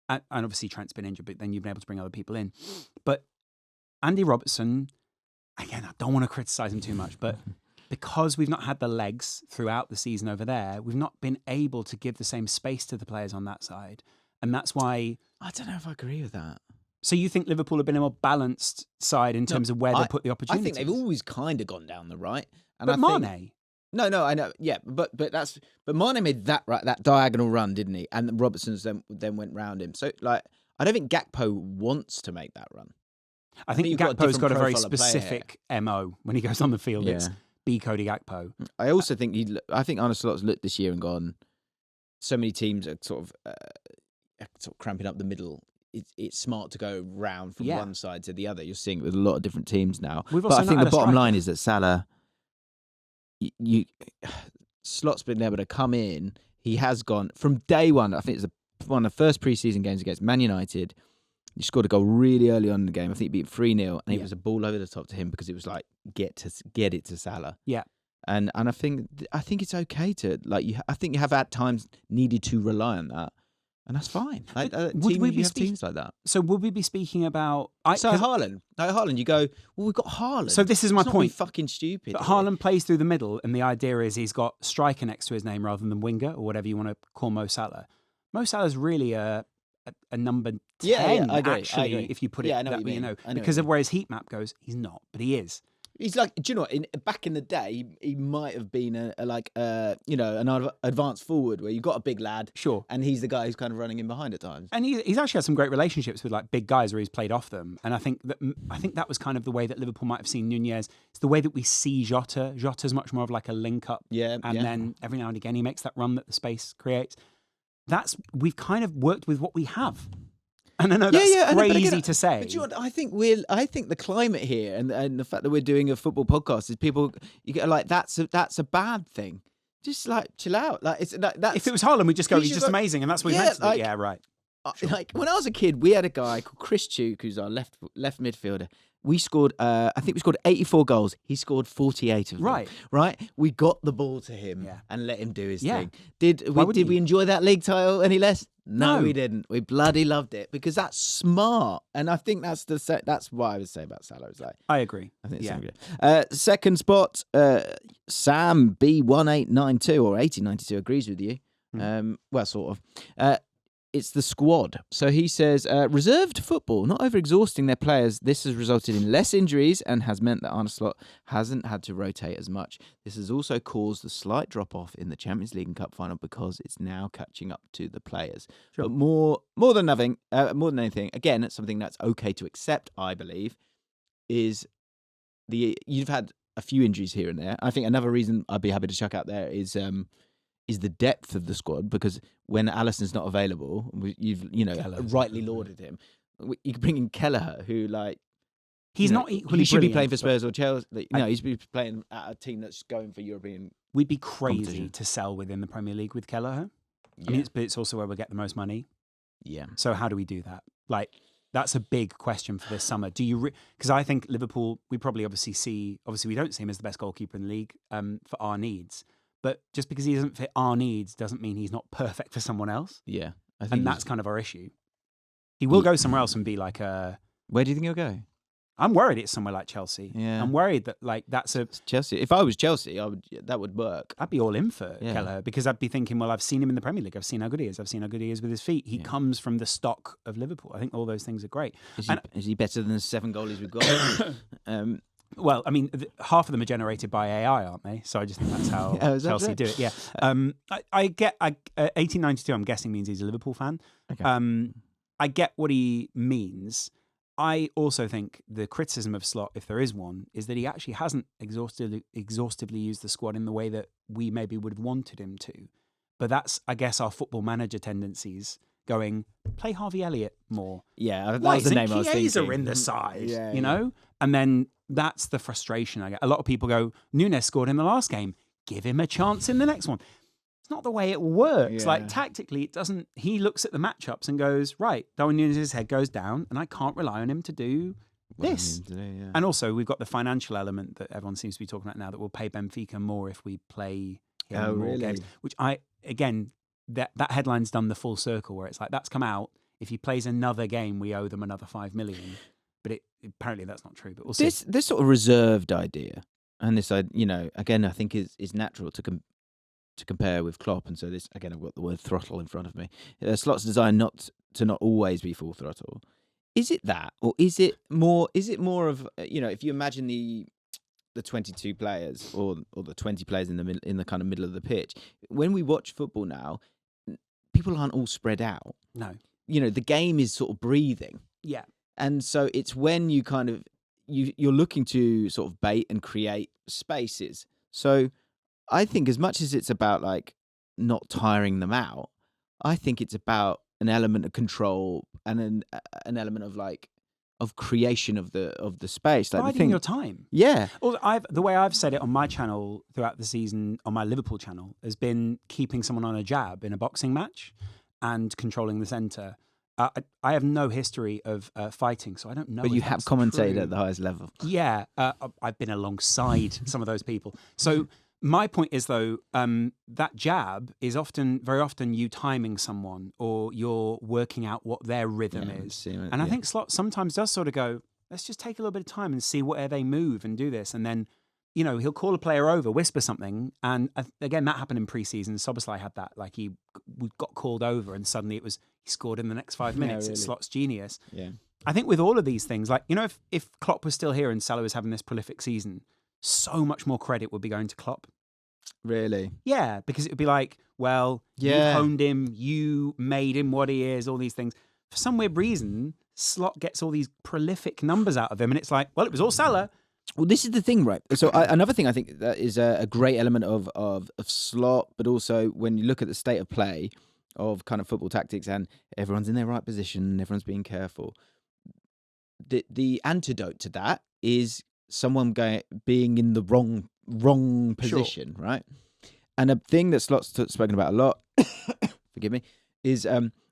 And obviously Trent's been injured, but then you've been able to bring other people in. But Andy Robertson, again, I don't want to criticise him too much, but because we've not had the legs throughout the season over there, we've not been able to give the same space to the players on that side. And that's why...
I don't know if I agree with that.
So you think Liverpool have been a more balanced side in terms of where they put the opportunities?
I think they've always kind of gone down the right. And
but Mane...
No, I know. Yeah, but Mane made that diagonal run, didn't he? And Robertson's then went round him. So I don't think Gakpo wants to make that run.
I think Gakpo's got a very specific MO when he goes on the field. Yeah. It's be Cody Gakpo.
I also think I think Arne Slot's looked this year and gone, so many teams are sort of cramping up the middle. It's smart to go round from one side to the other. You're seeing it with a lot of different teams now. But I think the bottom line is that Salah you Slot's been able to come in. He has gone from day one. I think it's one of the first preseason games against Man United. He scored a goal really early on in the game. I think he beat 3-0, and it was a ball over the top to him because it was like get it to Salah.
Yeah.
And I think it's okay to I think you have at times needed to rely on that, and that's fine. Like
would we be
teams like that?
So would we be speaking about
Haaland? Haaland, you go. Well, we've got Haaland.
So this is my point.
Fucking stupid.
But Haaland plays through the middle, and the idea is he's got striker next to his name rather than winger or whatever you want to call Mo Salah. Mo Salah's really a number 10,
I agree.
actually, if you put it that way, because of where his heat map goes, he's not, but he is.
He's like, do you know what? Back in the day, he might have been an advanced forward where you've got a big lad,
sure,
and he's the guy who's kind of running in behind at times.
And he's actually had some great relationships with like big guys where he's played off them. And I think that was kind of the way that Liverpool might have seen Nunez. It's the way that we see Jota. Jota's much more of like a link up, then every now and again he makes that run that the space creates. We've kind of worked with what we have. And I know that's crazy to say.
But you know what, I think the climate here and the fact that we're doing a football podcast is people you get like that's a bad thing. Just like chill out. Like it's like that's,
if it was Haaland, we'd just go, he's just amazing, and that's what he meant to do. Yeah, right.
Sure. Like when I was a kid, we had a guy called Chris Chuk, who's our left midfielder. We scored, I think we scored 84 goals. He scored 48 of them. Right? We got the ball to him and let him do his thing. Did we enjoy that league title any less? No, we didn't. We bloody loved it because that's smart. And I think that's what I would say about Salah. Like,
I agree.
I think it's second spot, Sam B1892 or 1892 agrees with you. Well, sort of. It's the squad. So he says, reserved football, not over-exhausting their players. This has resulted in less injuries and has meant that Arne Slot hasn't had to rotate as much. This has also caused a slight drop-off in the Champions League and Cup final because it's now catching up to the players. Sure. But more than anything, again, it's something that's okay to accept, I believe, is you've had a few injuries here and there. I think another reason I'd be happy to chuck out there is the depth of the squad, because when Alisson's not available, you've rightly lauded him. You can bring in Kelleher, who
he's not equally.
He should be playing for Spurs or Chelsea. He should be playing at a team that's going for European.
We'd be crazy to sell within the Premier League with Kelleher. Yeah. I mean, it's also where we get the most money.
Yeah.
So how do we do that? That's a big question for this summer. Do you? Because I think Liverpool, we probably obviously we don't see him as the best goalkeeper in the league for our needs. But just because he doesn't fit our needs doesn't mean he's not perfect for someone else.
Yeah.
And that's kind of our issue. He will go somewhere else and be like a...
Where do you think he'll go?
I'm worried it's somewhere like Chelsea.
Yeah.
I'm worried that that's a...
Chelsea. If I was Chelsea, that would work.
I'd be all in for Kelleher, because I'd be thinking, well, I've seen him in the Premier League. I've seen how good he is. I've seen how good he is with his feet. He comes from the stock of Liverpool. I think all those things are great.
Is he better than the 7 goalies we've got?
Well, I mean, half of them are generated by AI, aren't they? So I just think that's how Chelsea do it. Yeah. I get 1892, I'm guessing, means he's a Liverpool fan.
Okay.
I get what he means. I also think the criticism of Slot, if there is one, is that he actually hasn't exhaustively used the squad in the way that we maybe would have wanted him to. But that's, I guess, our football manager tendencies going, play Harvey Elliott more.
Yeah, that was the name I was thinking.
Chiesa in the side, you know? And then that's the frustration I get. A lot of people go, Nunez scored in the last game. Give him a chance in the next one. It's not the way it works.
Yeah.
Tactically, it doesn't. He looks at the matchups and goes, right, Darwin Nunez's head goes down, and I can't rely on him to do this. And also, we've got the financial element that everyone seems to be talking about now, that we'll pay Benfica more if we play him more games. Which that headline's done the full circle, where it's like, that's come out. If he plays another game, we owe them another 5 million. But apparently that's not true. But we'll see.
This sort of reserved idea, and this, again, I think is natural to compare with Klopp. And so this, again, I've got the word throttle in front of me. Slot's designed not always be full throttle. Is it that, or is it more? Is it more of if you imagine the 22 players or the 20 players in the kind of middle of the pitch, when we watch football now, people aren't all spread out.
No.
The game is sort of breathing.
Yeah.
And so it's when you kind of you're looking to sort of bait and create spaces. So I think as much as it's about not tiring them out, I think it's about an element of control and an element of of creation of the space. Like
Biding your time.
Yeah.
Well, the way I've said it on my channel throughout the season, on my Liverpool channel, has been keeping someone on a jab in a boxing match and controlling the centre. I have no history of fighting, so I don't know.
But you have commentated at the highest level.
Yeah, I've been alongside some of those people. So my point is, though, that jab is very often you timing someone or you're working out what their rhythm is. And I think Slot sometimes does sort of go, let's just take a little bit of time and see where they move and do this. And then, he'll call a player over, whisper something. And again, that happened in pre-season. Szoboszlai had that. Like he got called over and suddenly he scored in the next 5 minutes. It's Slot's genius.
Yeah.
I think with all of these things, like, if Klopp was still here and Salah was having this prolific season, so much more credit would be going to Klopp.
Really?
Yeah, because it would be like, well, you honed him, you made him what he is, all these things. For some weird reason, Slot gets all these prolific numbers out of him, and it's like, well, it was all Salah.
Well, this is the thing, right? So another thing I think that is a great element of Slot, but also when you look at the state of play of kind of football tactics and everyone's in their right position, everyone's being careful. The antidote to that is someone being in the wrong position, right? And a thing that Slot's spoken about a lot, forgive me, is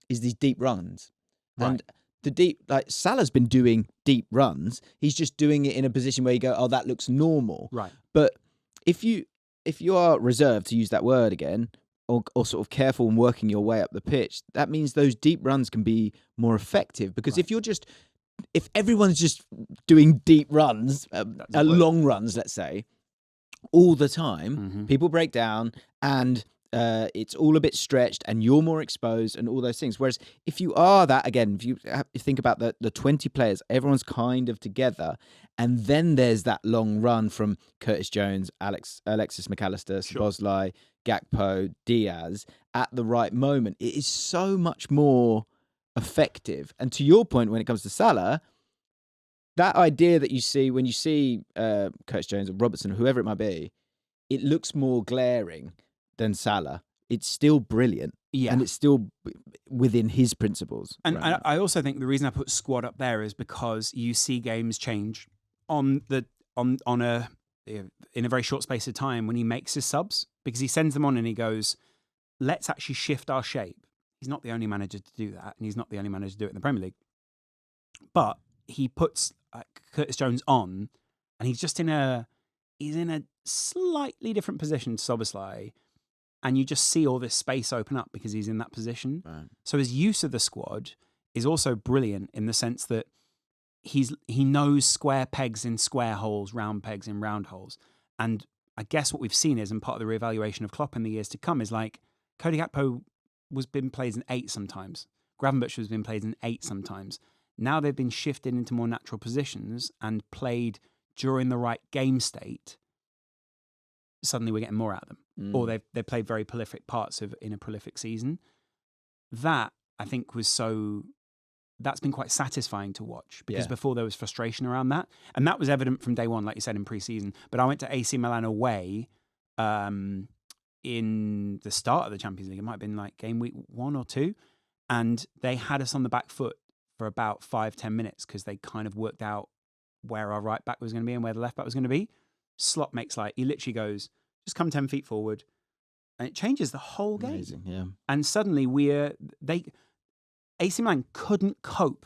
these deep runs.
Right.
And the deep, like Salah's been doing deep runs. He's just doing it in a position where you go, oh, that looks normal.
Right.
But if you are reserved, to use that word again, or sort of careful and working your way up the pitch, that means those deep runs can be more effective. Because if everyone's just doing deep runs, long runs, let's say, all the time, people break down and it's all a bit stretched and you're more exposed and all those things. Whereas if you are that, again, if you think about the 20 players, everyone's kind of together, and then there's that long run from Curtis Jones, Alexis McAllister, Szoboszlai, Gakpo, Diaz at the right moment. It is so much more effective. And to your point, when it comes to Salah, that idea that you see when you see Curtis Jones or Robertson or whoever it might be, it looks more glaring than Salah. It's still brilliant. Yeah. And it's still within his principles.
And I also think the reason I put squad up there is because you see games change in a very short space of time when he makes his subs, because he sends them on and he goes, let's actually shift our shape. He's not the only manager to do that, and he's not the only manager to do it in the Premier League. But he puts Curtis Jones on, and he's in a slightly different position to Szoboszlai, and you just see all this space open up because he's in that position. Right. So his use of the squad is also brilliant in the sense that he knows square pegs in square holes, round pegs in round holes. And I guess what we've seen is, and part of the reevaluation of Klopp in the years to come, is like Cody Gakpo was been played in 8 sometimes. Gravenberch has been played in 8 sometimes. Now they've been shifted into more natural positions and played during the right game state. Suddenly we're getting more out of them. Or they've played very prolific parts in a prolific season. That, I think, that's been quite satisfying to watch, because before there was frustration around that. And that was evident from day one, like you said, in pre-season. But I went to AC Milan away in the start of the Champions League. It might have been like game week 1 or 2. And they had us on the back foot for about 5-10 minutes because they kind of worked out where our right back was going to be and where the left back was going to be. Slot makes he literally goes, just come 10 feet forward. And it changes the whole game.
Amazing, yeah.
And suddenly AC Milan couldn't cope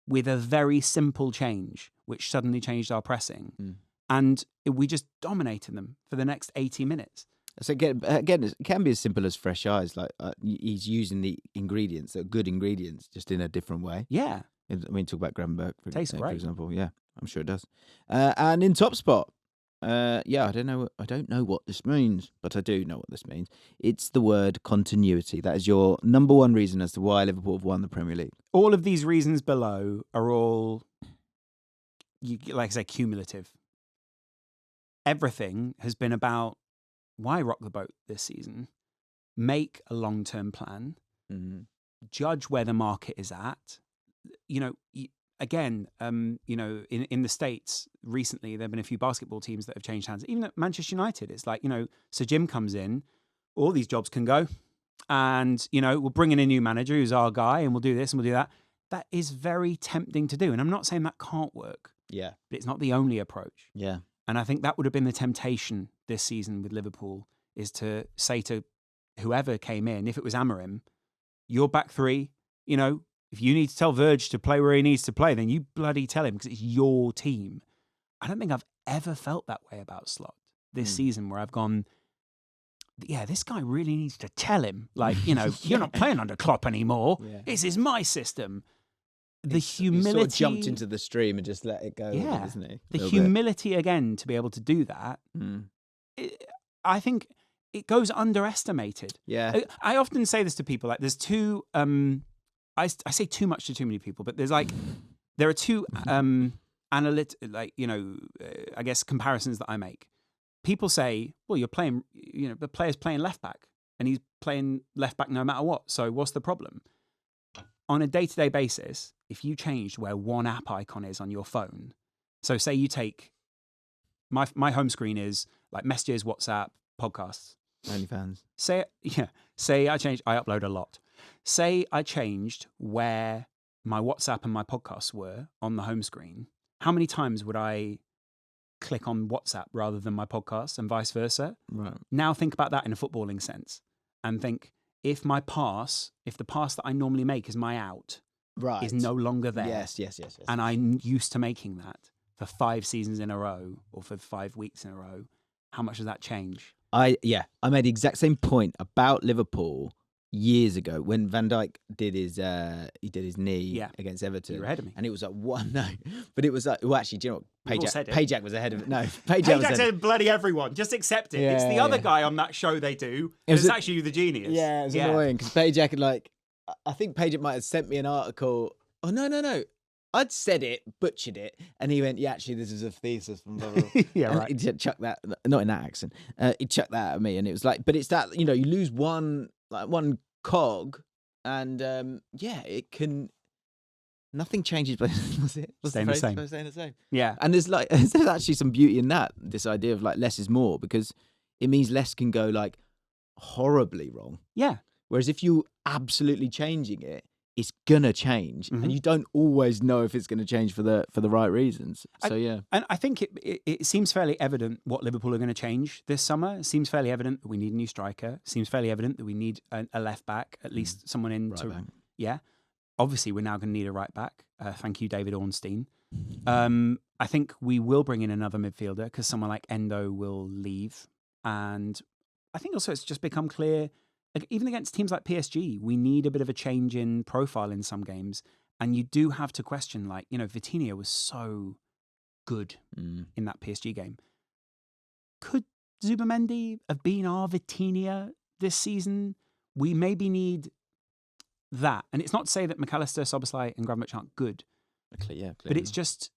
with a very simple change, which suddenly changed our pressing. And we just dominated them for the next 80 minutes.
So again, it can be as simple as fresh eyes. Like he's using the ingredients, the good ingredients, just in a different way.
Yeah.
I mean, talk about Gravenberch, for
great.
example. Yeah, I'm sure it does. And in top spot, I don't know what this means, but I do know what this means. It's the word continuity. That is your number one reason as to why Liverpool have won the Premier League.
All of these reasons below are all, like I say, cumulative. Everything has been about, why rock the boat this season? Make a long-term plan. Judge where the market is at. Again, in the States recently, there have been a few basketball teams that have changed hands. Even at Manchester United, it's like, Sir Jim comes in, all these jobs can go. And, we'll bring in a new manager who's our guy, and we'll do this and we'll do that. that is very tempting to do. And I'm not saying that can't work,
Yeah.
but it's not the only approach.
Yeah.
And I think that would have been the temptation this season with Liverpool, is to say to whoever came in, if it was Amorim, your back three, you know, if you need to tell Verge to play where he needs to play, then you bloody tell him, because it's your team. I don't think I've ever felt that way about Slot this season, where I've gone, yeah, this guy really needs to tell him, like, you know, you're not playing under Klopp anymore.
Yeah.
This is my system. The
He
humility,
sort of jumped into the stream and just let it go,
yeah,
isn't he?
the humility again to be able to do that. I think it goes underestimated.
Yeah.
I often say this to people, like there's two. I say too much to too many people, but there are two I guess comparisons that I make. People say, well, you're playing, you know, the player's playing left back and he's playing left back no matter what. So what's the problem? On a day-to-day basis, if you changed where one app icon is on your phone, so say you take my home screen is like messages, WhatsApp, podcasts,
OnlyFans.
Say I upload a lot. Say I changed where my WhatsApp and my podcasts were on the home screen. How many times would I click on WhatsApp rather than my podcast, and vice versa?
Right.
Now think about that in a footballing sense, and think, if the pass that I normally make is my out,
Right.
is no longer there.
Yes.
And I'm used to making that for 5 seasons in a row or for 5 weeks in a row. How much does that change?
I made the exact same point about Liverpool years ago when Van Dijk did his knee against Everton.
You were ahead of me.
And it was like, what? No. But it was like, well, actually, do you know what? Pajak was ahead of it. No,
Pajak said bloody everyone. Just accept it.
Yeah,
it's the other guy on that show they do. It's actually the genius.
Yeah, it was annoying because Pajak had I think Pajak might have sent me an article. Oh, no. I'd said it, butchered it, and he went, yeah, actually, this is a thesis from blah, blah, blah.
Yeah,
and
right.
He chucked that, not in that accent. He chucked that at me, and it was like, but it's that, you know, you lose one cog, and it can. Nothing changes, but
Staying the same.
Staying the same.
Yeah,
and there's actually some beauty in that. This idea of like less is more, because it means less can go like horribly wrong.
Yeah.
Whereas if you absolutely changing it, it's gonna change, and you don't always know if it's gonna change for the right reasons. So
and I think it seems fairly evident what Liverpool are going to change this summer. It seems fairly evident that we need a new striker. It seems fairly evident that we need a left back, at least someone in
right back.
Yeah. Obviously, we're now going to need a right back. Thank you, David Ornstein. I think we will bring in another midfielder because someone like Endo will leave, and I think also it's just become clear. Like, even against teams like PSG, we need a bit of a change in profile in some games. And you do have to question, like, you know, Vitinha was so good in that PSG game. Could Zubamendi have been our Vitinha this season? We maybe need that. And it's not to say that McAllister, Szoboszlai and Gravenberch aren't good.
Clearly.
But it's just,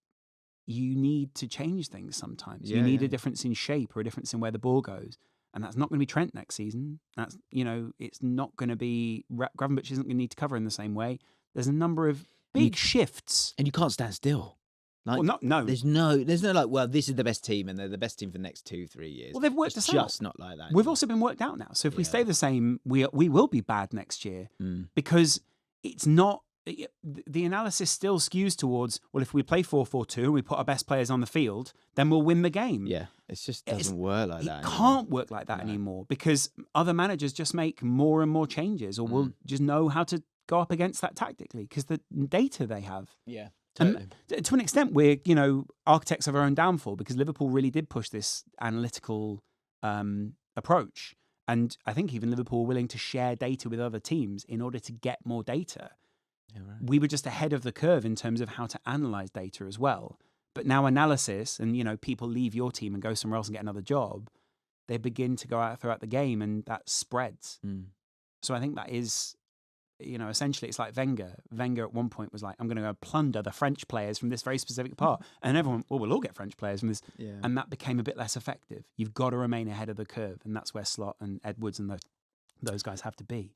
you need to change things sometimes. You need a difference in shape or a difference in where the ball goes. And that's not going to be Trent next season. That's, you know, it's not going to be, Gravenberch isn't going to need to cover in the same way. There's a number of big shifts.
And you can't stand still. Like,
well, no.
There's no like, well, this is the best team and they're the best team for the next 2-3 years.
Well, they've worked us out.
It's just not like that.
We've also been worked out now. So if we stay the same, we will be bad next year because it's not, the analysis still skews towards, well, if we play 4-4-2 and we put our best players on the field, then we'll win the game.
Yeah, it just doesn't work like that.
It can't work like that anymore because other managers just make more and more changes or will just know how to go up against that tactically because the data they have.
Yeah, totally.
And to an extent, we're, you know, architects of our own downfall because Liverpool really did push this analytical approach. And I think even Liverpool were willing to share data with other teams in order to get more data.
Yeah, right.
We were just ahead of the curve in terms of how to analyze data as well. But now analysis and, you know, people leave your team and go somewhere else and get another job, they begin to go out throughout the game and that spreads. So I think that is, you know, essentially it's like Wenger. Wenger at one point was like, I'm going to go plunder the French players from this very specific part. And everyone, well, we'll all get French players from this.
Yeah.
And that became a bit less effective. You've got to remain ahead of the curve. And that's where Slot and Edwards and those guys have to be.